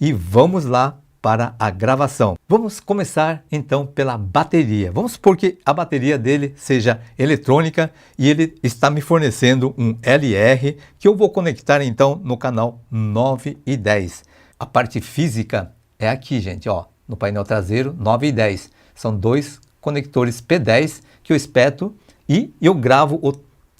e vamos lá para a gravação. Vamos começar então pela bateria. Vamos supor que a bateria dele seja eletrônica e ele está me fornecendo um LR que eu vou conectar então no canal 9 e 10. A parte física é aqui, gente, ó, no painel traseiro 9 e 10. São dois conectores P10 que eu espeto e eu gravo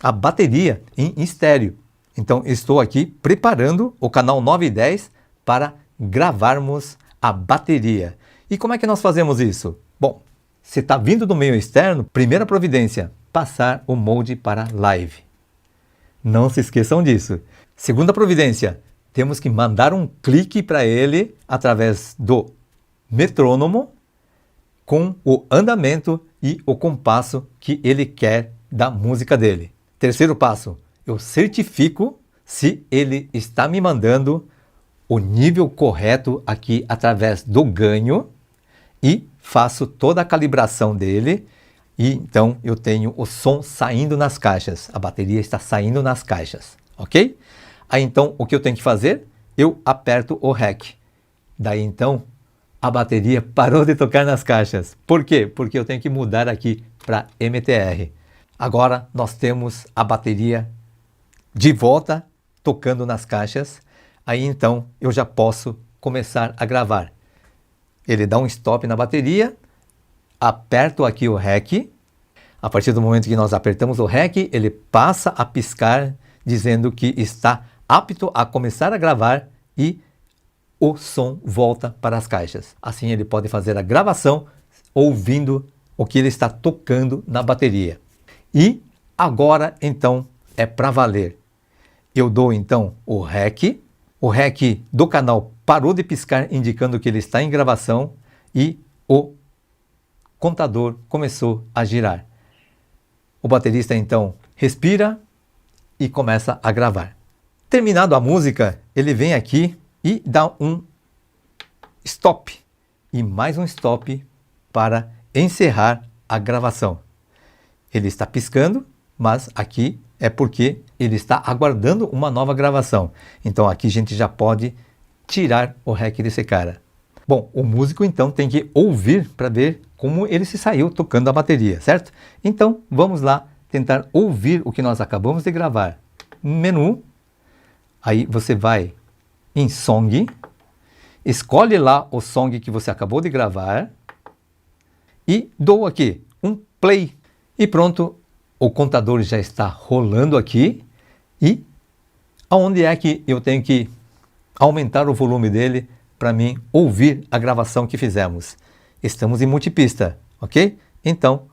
a bateria em estéreo. Então estou aqui preparando o canal 9 e 10 para gravarmos a bateria. E como é que nós fazemos isso? Bom, se está vindo do meio externo, primeira providência, passar o mode para live. Não se esqueçam disso. Segunda providência, temos que mandar um clique para ele através do metrônomo com o andamento e o compasso que ele quer da música dele. Terceiro passo, eu certifico se ele está me mandando o nível correto aqui através do ganho e faço toda a calibração dele e então eu tenho o som saindo nas caixas, a bateria está saindo nas caixas, ok? Aí então o que eu tenho que fazer? Eu aperto o REC, daí então a bateria parou de tocar nas caixas. Por quê? Porque eu tenho que mudar aqui para MTR. Agora nós temos a bateria de volta tocando nas caixas. Aí então eu já posso começar a gravar. Ele dá um stop na bateria, aperto aqui o REC. A partir do momento que nós apertamos o REC, ele passa a piscar dizendo que está apto a começar a gravar e o som volta para as caixas. Assim ele pode fazer a gravação ouvindo o que ele está tocando na bateria. E agora então é para valer. Eu dou então o REC do canal parou de piscar, indicando que ele está em gravação, e o contador começou a girar. O baterista então respira e começa a gravar. Terminado a música, ele vem aqui e dá um stop e mais um stop para encerrar a gravação. Ele está piscando, mas aqui é porque ele está aguardando uma nova gravação. Então aqui a gente já pode tirar o REC desse cara. Bom, o músico então tem que ouvir para ver como ele se saiu tocando a bateria, certo? Então vamos lá tentar ouvir o que nós acabamos de gravar. Menu, aí você vai em Song, escolhe lá o song que você acabou de gravar e dou aqui um play. E pronto, o contador já está rolando aqui. E aonde é que eu tenho que aumentar o volume dele para mim ouvir a gravação que fizemos? Estamos em multipista, ok? Então,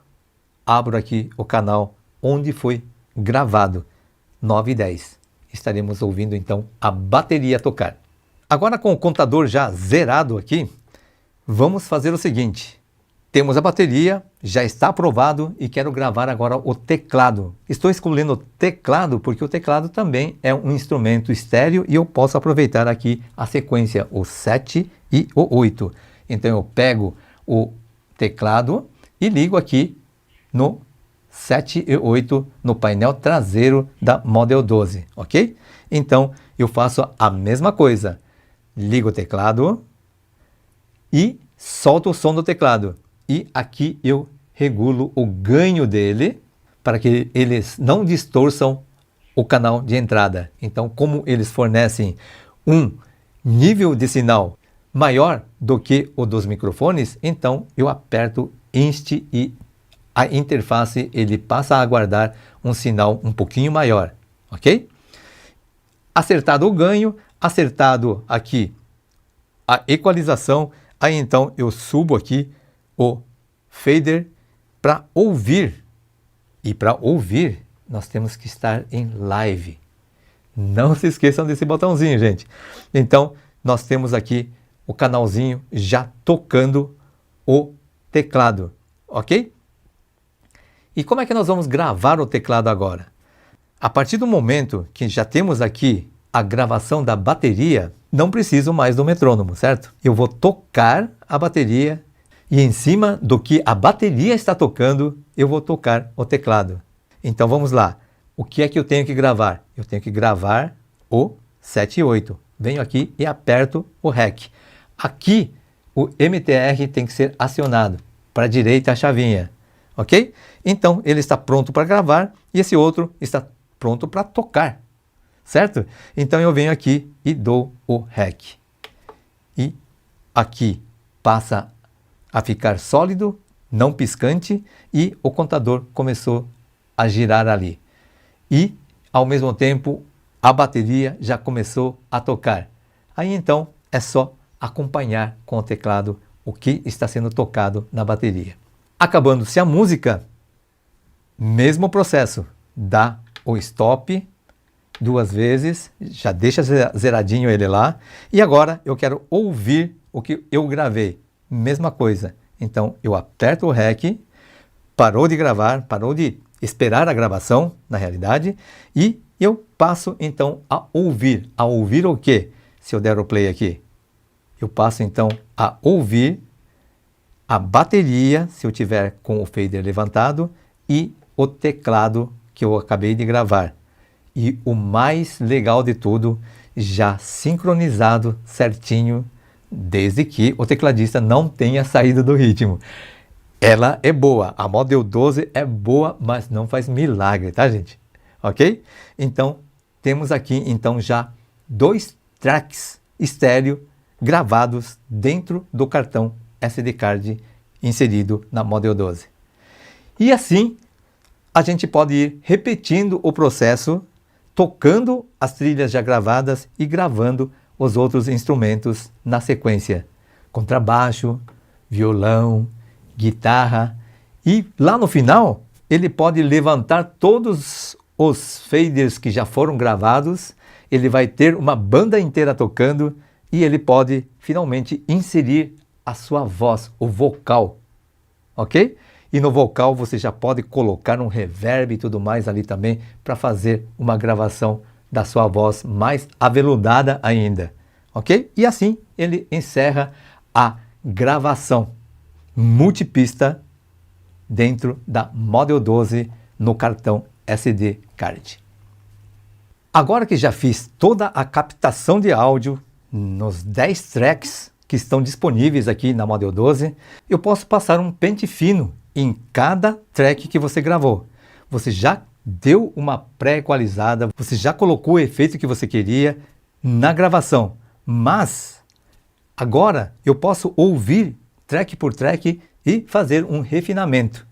abro aqui o canal onde foi gravado, 9 e 10. Estaremos ouvindo então a bateria tocar. Agora, com o contador já zerado aqui, vamos fazer o seguinte. Temos a bateria, já está aprovado e quero gravar agora o teclado. Estou escolhendo o teclado porque o teclado também é um instrumento estéreo e eu posso aproveitar aqui a sequência, o 7 e o 8. Então eu pego o teclado e ligo aqui no 7 e 8 no painel traseiro da Model 12, ok? Então eu faço a mesma coisa. Ligo o teclado e solto o som do teclado. E aqui eu regulo o ganho dele para que eles não distorçam o canal de entrada. Então, como eles fornecem um nível de sinal maior do que o dos microfones, então eu aperto Inst e a interface ele passa a aguardar um sinal um pouquinho maior, ok? Acertado o ganho, acertado aqui a equalização, aí então eu subo aqui o fader para ouvir. E para ouvir, nós temos que estar em live. Não se esqueçam desse botãozinho, gente. Então, nós temos aqui o canalzinho já tocando o teclado, ok? E como é que nós vamos gravar o teclado agora? A partir do momento que já temos aqui a gravação da bateria, não preciso mais do metrônomo, certo? Eu vou tocar a bateria e em cima do que a bateria está tocando, eu vou tocar o teclado. Então vamos lá. O que é que eu tenho que gravar? Eu tenho que gravar o 7 e 8. Venho aqui e aperto o REC. Aqui o MTR tem que ser acionado. Para a direita a chavinha. Ok? Então ele está pronto para gravar e esse outro está pronto para tocar. Certo? Então eu venho aqui e dou o REC. E aqui passa a ficar sólido, não piscante, e o contador começou a girar ali. E, ao mesmo tempo, a bateria já começou a tocar. Aí então é só acompanhar com o teclado o que está sendo tocado na bateria. Acabando-se a música, mesmo processo, dá o stop 2 vezes, já deixa zeradinho ele lá, e agora eu quero ouvir o que eu gravei. Mesma coisa. Então eu aperto o REC, parou de gravar, parou de esperar a gravação, na realidade, e eu passo então a ouvir. A ouvir o quê? Se eu der o play aqui. Eu passo então a ouvir a bateria, se eu tiver com o fader levantado, e o teclado que eu acabei de gravar. E o mais legal de tudo, já sincronizado certinho, desde que o tecladista não tenha saído do ritmo. Ela é boa, a Model 12 é boa, mas não faz milagre, tá, gente? Ok? Então, temos aqui então já 2 tracks estéreo gravados dentro do cartão SD card inserido na Model 12. E assim, a gente pode ir repetindo o processo, tocando as trilhas já gravadas e gravando os outros instrumentos na sequência. Contrabaixo, violão, guitarra. E lá no final, ele pode levantar todos os faders que já foram gravados, ele vai ter uma banda inteira tocando e ele pode finalmente inserir a sua voz, o vocal, ok? E no vocal você já pode colocar um reverb e tudo mais ali também para fazer uma gravação da sua voz mais aveludada ainda, ok? E assim ele encerra a gravação multipista dentro da Model 12 no cartão SD Card. Agora que já fiz toda a captação de áudio nos 10 tracks que estão disponíveis aqui na Model 12, eu posso passar um pente fino em cada track que você gravou. Você já deu uma pré-equalizada, você já colocou o efeito que você queria na gravação, mas agora eu posso ouvir track por track e fazer um refinamento.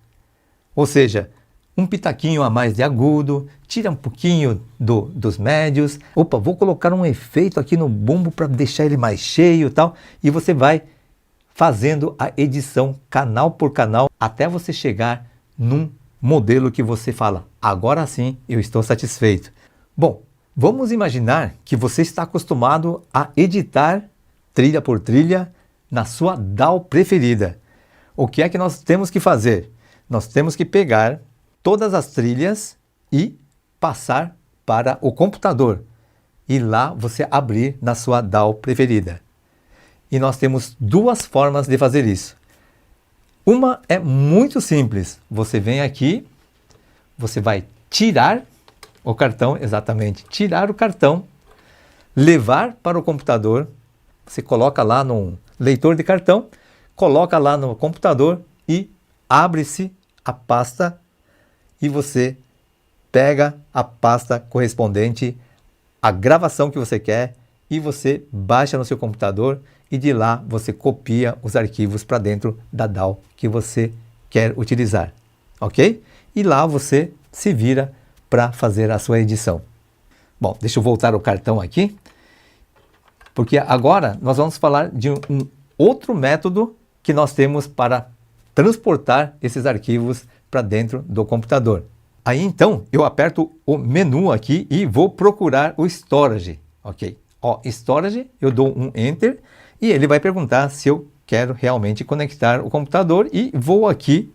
Ou seja, um pitaquinho a mais de agudo, tira um pouquinho dos médios. Opa, vou colocar um efeito aqui no bumbo para deixar ele mais cheio e tal. E você vai fazendo a edição canal por canal até você chegar num modelo que você fala, agora sim eu estou satisfeito. Bom, vamos imaginar que você está acostumado a editar trilha por trilha na sua DAW preferida. O que é que nós temos que fazer? Nós temos que pegar todas as trilhas e passar para o computador. E lá você abrir na sua DAW preferida. E nós temos duas formas de fazer isso. Uma é muito simples. Você vem aqui, você vai tirar o cartão, exatamente, tirar o cartão, levar para o computador. Você coloca lá no leitor de cartão, coloca lá no computador e abre-se a pasta e você pega a pasta correspondente à gravação que você quer e você baixa no seu computador e de lá você copia os arquivos para dentro da DAW que você quer utilizar, ok? E lá você se vira para fazer a sua edição. Bom, deixa eu voltar o cartão aqui, porque agora nós vamos falar de um outro método que nós temos para transportar esses arquivos para dentro do computador. Aí então eu aperto o menu aqui e vou procurar o Storage, ok? Ó, Storage, eu dou um Enter e ele vai perguntar se eu quero realmente conectar o computador e vou aqui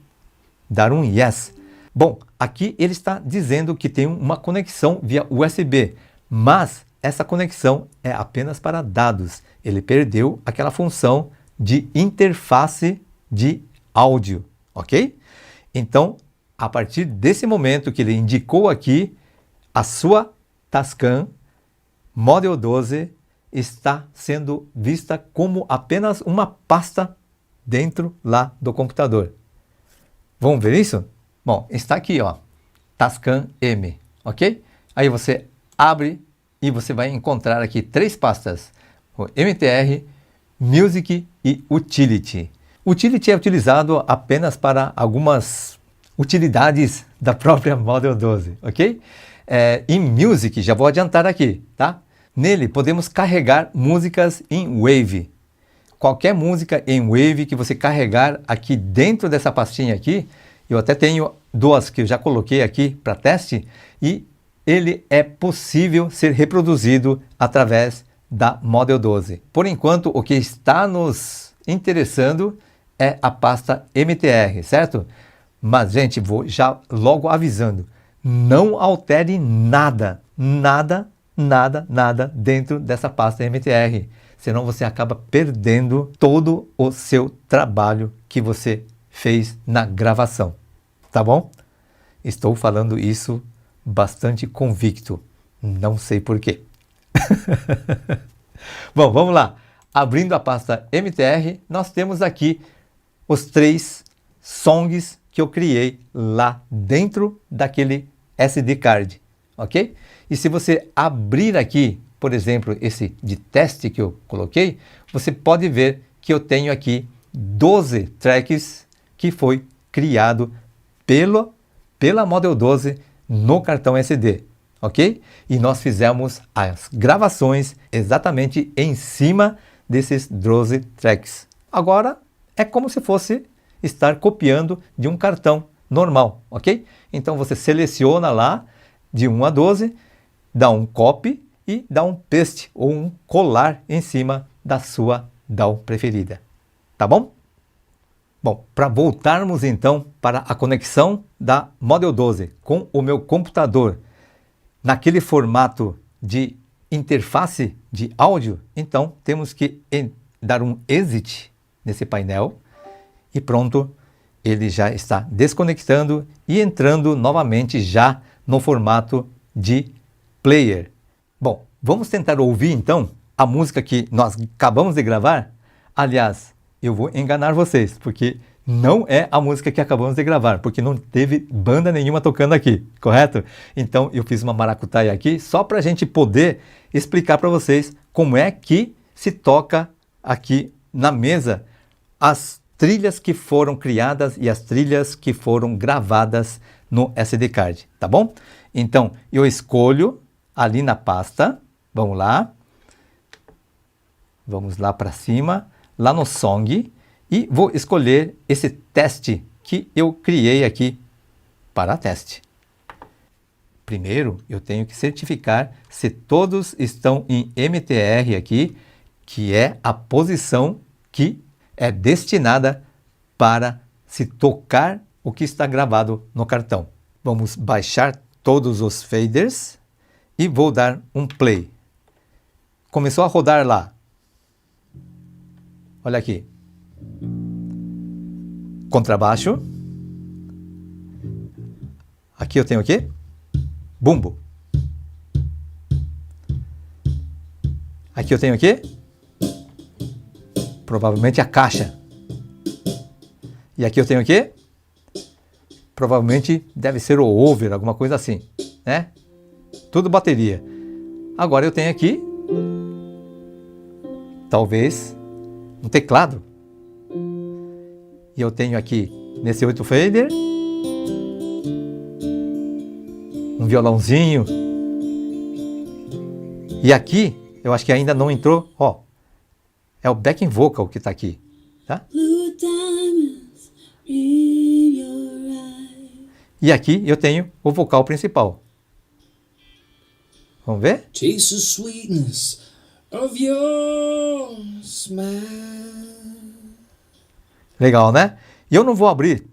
dar um Yes. Bom, aqui ele está dizendo que tem uma conexão via USB, mas essa conexão é apenas para dados. Ele perdeu aquela função de interface de áudio, ok? Então, a partir desse momento que ele indicou aqui, a sua Tascam Model 12 está sendo vista como apenas uma pasta dentro lá do computador. Vamos ver isso? Bom, está aqui, ó, Tascam M, ok? Aí você abre e você vai encontrar aqui três pastas, o MTR, Music e Utility. Utility é utilizado apenas para algumas utilidades da própria Model 12, ok? Em Music, já vou adiantar aqui, tá? Nele podemos carregar músicas em Wave. Qualquer música em Wave que você carregar aqui dentro dessa pastinha aqui, eu até tenho duas que eu já coloquei aqui para teste, e ele é possível ser reproduzido através da Model 12. Por enquanto, o que está nos interessando é a pasta MTR, certo? Mas, gente, vou já logo avisando, não altere nada dentro dessa pasta MTR, senão você acaba perdendo todo o seu trabalho que você fez na gravação, tá bom? Estou falando isso bastante convicto, não sei porquê. Bom, vamos lá. Abrindo a pasta MTR, nós temos aqui os 3 songs que eu criei lá dentro daquele SD card, ok? E se você abrir aqui, por exemplo, esse de teste que eu coloquei, você pode ver que eu tenho aqui 12 tracks que foi criado pela Model 12 no cartão SD, ok? E nós fizemos as gravações exatamente em cima desses 12 tracks. Agora é como se fosse estar copiando de um cartão normal, ok? Então você seleciona lá, de 1 a 12, dá um copy e dá um paste ou um colar em cima da sua DAW preferida. Tá bom? Bom, para voltarmos então para a conexão da Model 12 com o meu computador naquele formato de interface de áudio, então temos que dar um exit nesse painel e pronto, ele já está desconectando e entrando novamente já no formato de player. Bom, vamos tentar ouvir então a música que nós acabamos de gravar. Aliás, eu vou enganar vocês, porque não é a música que acabamos de gravar, porque não teve banda nenhuma tocando aqui, correto? Então eu fiz uma maracutaia aqui só para a gente poder explicar para vocês como é que se toca aqui na mesa as trilhas que foram criadas e as trilhas que foram gravadas no SD card, tá bom? Então eu escolho ali na pasta, vamos lá para cima, lá no Song, e vou escolher esse teste que eu criei aqui para teste. Primeiro, eu tenho que certificar se todos estão em MTR aqui, que é a posição que é destinada para se tocar o que está gravado no cartão. Vamos baixar todos os faders e vou dar um play. Começou a rodar lá. Olha aqui. Contrabaixo. Aqui eu tenho o quê? Bumbo. Aqui eu tenho o quê? Provavelmente a caixa. E aqui eu tenho o quê? Provavelmente deve ser o over, alguma coisa assim, né? Tudo bateria. Agora eu tenho aqui, talvez, um teclado. E eu tenho aqui, nesse 8 fader, um violãozinho. E aqui, eu acho que ainda não entrou, ó, é o backing vocal que está aqui, tá? E aqui eu tenho o vocal principal. Vamos ver? Taste the sweetness of your smile. Legal, né? E eu não vou abrir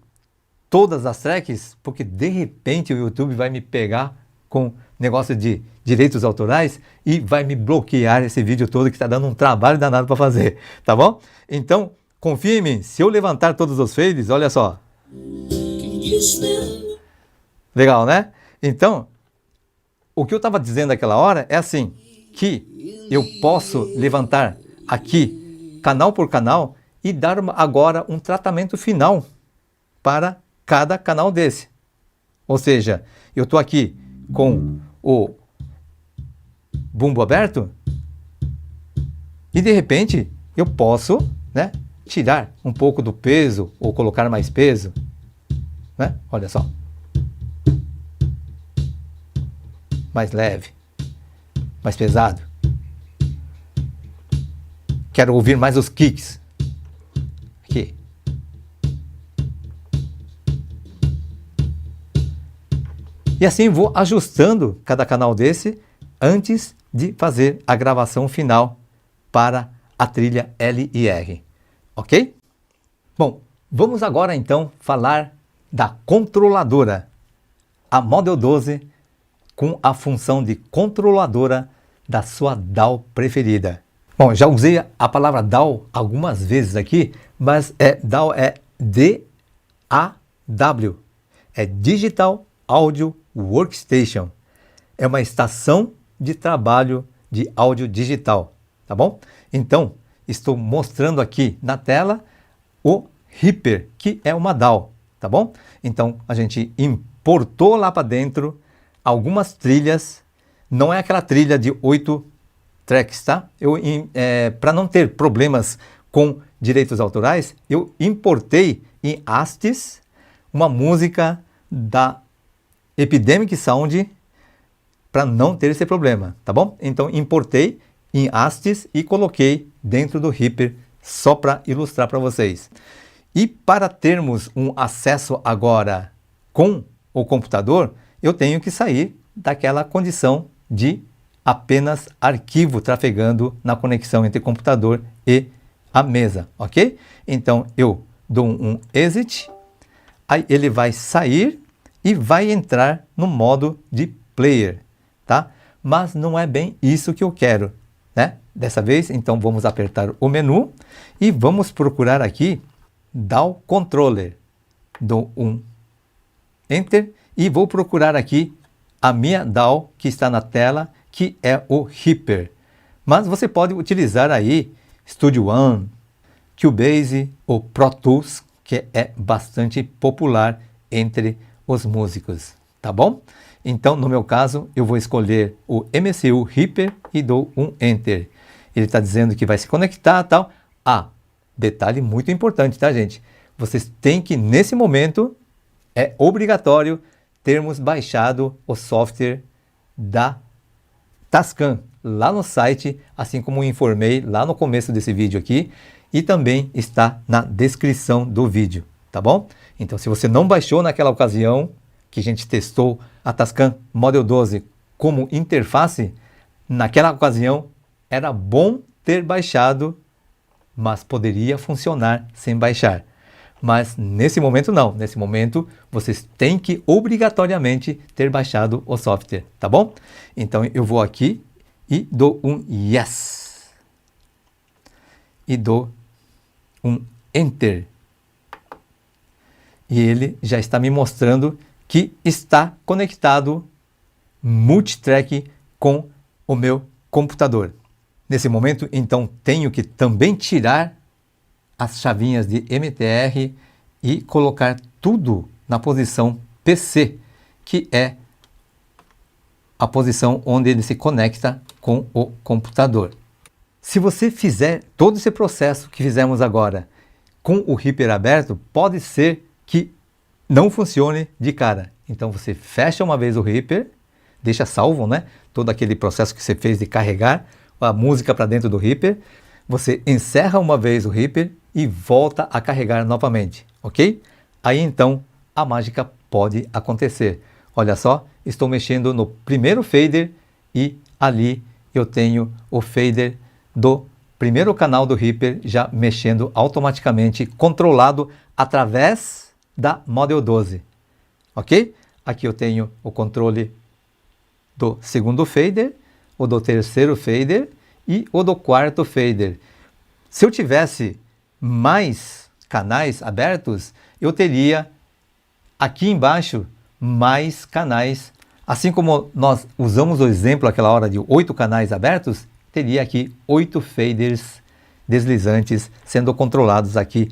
todas as tracks, porque de repente o YouTube vai me pegar com negócio de direitos autorais e vai me bloquear esse vídeo todo que está dando um trabalho danado para fazer, tá bom? Então, confia em mim, se eu levantar todos os fades, olha só. Legal, né? Então, o que eu estava dizendo naquela hora é assim, que eu posso levantar aqui, canal por canal, e dar agora um tratamento final para cada canal desse. Ou seja, eu estou aqui com o bumbo aberto e de repente eu posso, né, tirar um pouco do peso ou colocar mais peso, né? Olha só. Mais leve, mais pesado. Quero ouvir mais os kicks. Aqui. E assim vou ajustando cada canal desse antes de fazer a gravação final para a trilha LIR. Ok? Bom, vamos agora então falar da controladora. A Model 12 com a função de controladora da sua DAW preferida. Bom, já usei a palavra DAW algumas vezes aqui, mas DAW é D-A-W. É Digital Audio Workstation. É uma estação de trabalho de áudio digital, tá bom? Então, estou mostrando aqui na tela o Reaper, que é uma DAW, tá bom? Então, a gente importou lá para dentro algumas trilhas, não é aquela trilha de 8 tracks, tá? Para não ter problemas com direitos autorais, eu importei em Astis uma música da Epidemic Sound para não ter esse problema, tá bom? Então importei em Astis e coloquei dentro do Reaper só para ilustrar para vocês. E para termos um acesso agora com o computador, eu tenho que sair daquela condição de apenas arquivo trafegando na conexão entre computador e a mesa, ok? Então eu dou um exit, aí ele vai sair e vai entrar no modo de player, tá? Mas não é bem isso que eu quero, né? Dessa vez, então vamos apertar o menu e vamos procurar aqui DAW Controller. Dou um Enter e vou procurar aqui a minha DAW que está na tela, que é o Reaper. Mas você pode utilizar aí Studio One, Cubase ou Pro Tools, que é bastante popular entre os músicos, tá bom? Então, no meu caso, eu vou escolher o MCU Reaper e dou um Enter. Ele está dizendo que vai se conectar e tal. Ah, detalhe muito importante, tá, gente? Vocês têm que, nesse momento, é obrigatório termos baixado o software da Tascam lá no site, assim como informei lá no começo desse vídeo aqui, e também está na descrição do vídeo, tá bom? Então, se você não baixou naquela ocasião que a gente testou a Tascam Model 12 como interface, naquela ocasião era bom ter baixado, mas poderia funcionar sem baixar. Mas nesse momento não, nesse momento vocês têm que obrigatoriamente ter baixado o software, tá bom? Então eu vou aqui e dou um Yes. E dou um Enter. E ele já está me mostrando que está conectado multitrack com o meu computador. Nesse momento, então, tenho que também tirar as chavinhas de MTR e colocar tudo na posição PC, que é a posição onde ele se conecta com o computador. Se você fizer todo esse processo que fizemos agora com o Reaper aberto, pode ser que não funcione de cara. Então você fecha uma vez o Reaper, deixa salvo, né? Todo aquele processo que você fez de carregar a música para dentro do Reaper. Você encerra uma vez o Reaper e volta a carregar novamente, ok? Aí então a mágica pode acontecer. Olha só, estou mexendo no primeiro fader e ali eu tenho o fader do primeiro canal do Reaper já mexendo automaticamente, controlado através da Model 12, ok? Aqui eu tenho o controle do segundo fader, o do terceiro fader e o do quarto fader. Se eu tivesse mais canais abertos, eu teria aqui embaixo mais canais. Assim como nós usamos o exemplo aquela hora de 8 canais abertos, teria aqui 8 faders deslizantes sendo controlados aqui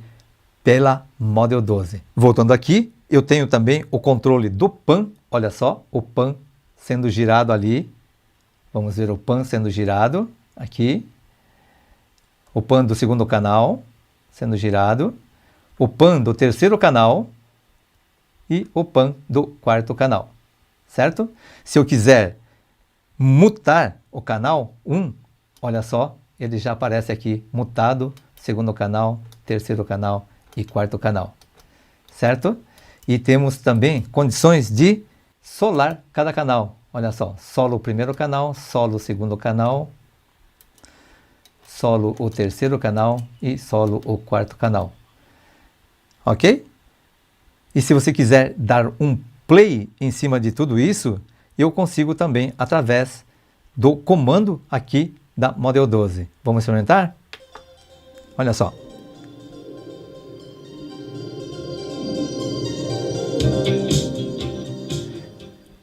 pela Model 12. Voltando aqui, eu tenho também o controle do pan. Olha só, o pan sendo girado ali. Vamos ver o pan sendo girado aqui. O pan do segundo canal sendo girado. O pan do terceiro canal. E o pan do quarto canal. Certo? Se eu quiser mutar o canal 1, olha só, ele já aparece aqui, mutado, segundo canal, terceiro canal e quarto canal. Certo? E temos também condições de solar cada canal. Olha só, solo o primeiro canal, solo o segundo canal, solo o terceiro canal e solo o quarto canal. Ok? E se você quiser dar um play em cima de tudo isso, eu consigo também através do comando aqui da Model 12. Vamos experimentar? Olha só.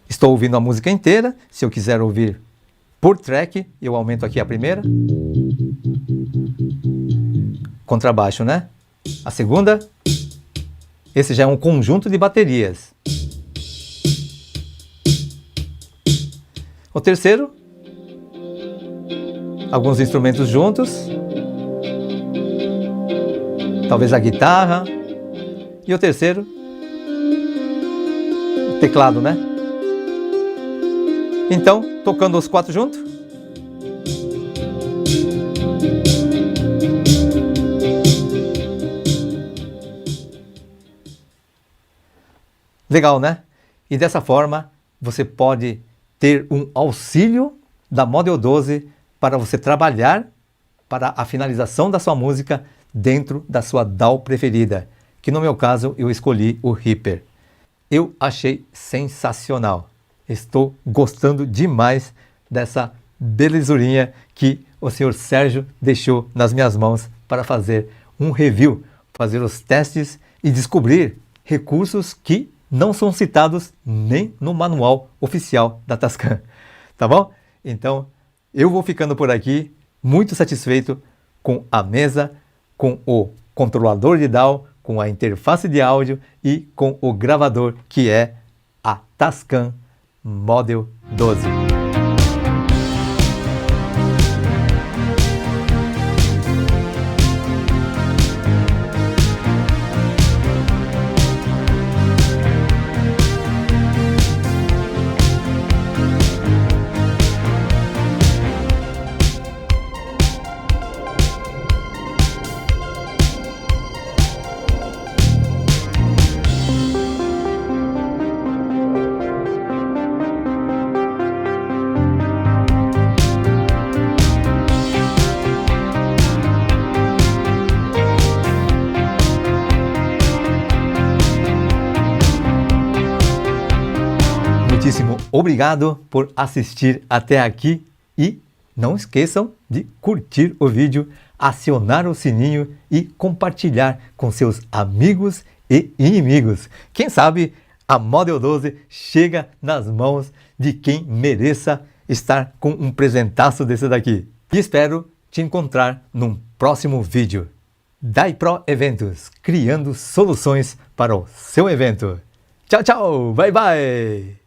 Estou ouvindo a música inteira. Se eu quiser ouvir por track, eu aumento aqui a primeira. Contrabaixo, né? A segunda. Esse já é um conjunto de baterias. O terceiro. Alguns instrumentos juntos. Talvez a guitarra. E o terceiro. O teclado, né? Então, tocando os 4 juntos. Legal, né? E dessa forma, você pode ter um auxílio da Model 12 para você trabalhar para a finalização da sua música dentro da sua DAW preferida, que no meu caso eu escolhi o Reaper. Eu achei sensacional. Estou gostando demais dessa belezurinha que o senhor Sérgio deixou nas minhas mãos para fazer um review, fazer os testes e descobrir recursos que não são citados nem no manual oficial da Tascam. Tá bom? Então, eu vou ficando por aqui, muito satisfeito com a mesa, com o controlador de DAW, com a interface de áudio e com o gravador, que é a Tascam Model 12. Muitíssimo obrigado por assistir até aqui e não esqueçam de curtir o vídeo, acionar o sininho e compartilhar com seus amigos e inimigos. Quem sabe a Model 12 chega nas mãos de quem mereça estar com um presentaço desse daqui. E espero te encontrar num próximo vídeo. DAI-Pro Eventos, criando soluções para o seu evento. Tchau, tchau, bye bye!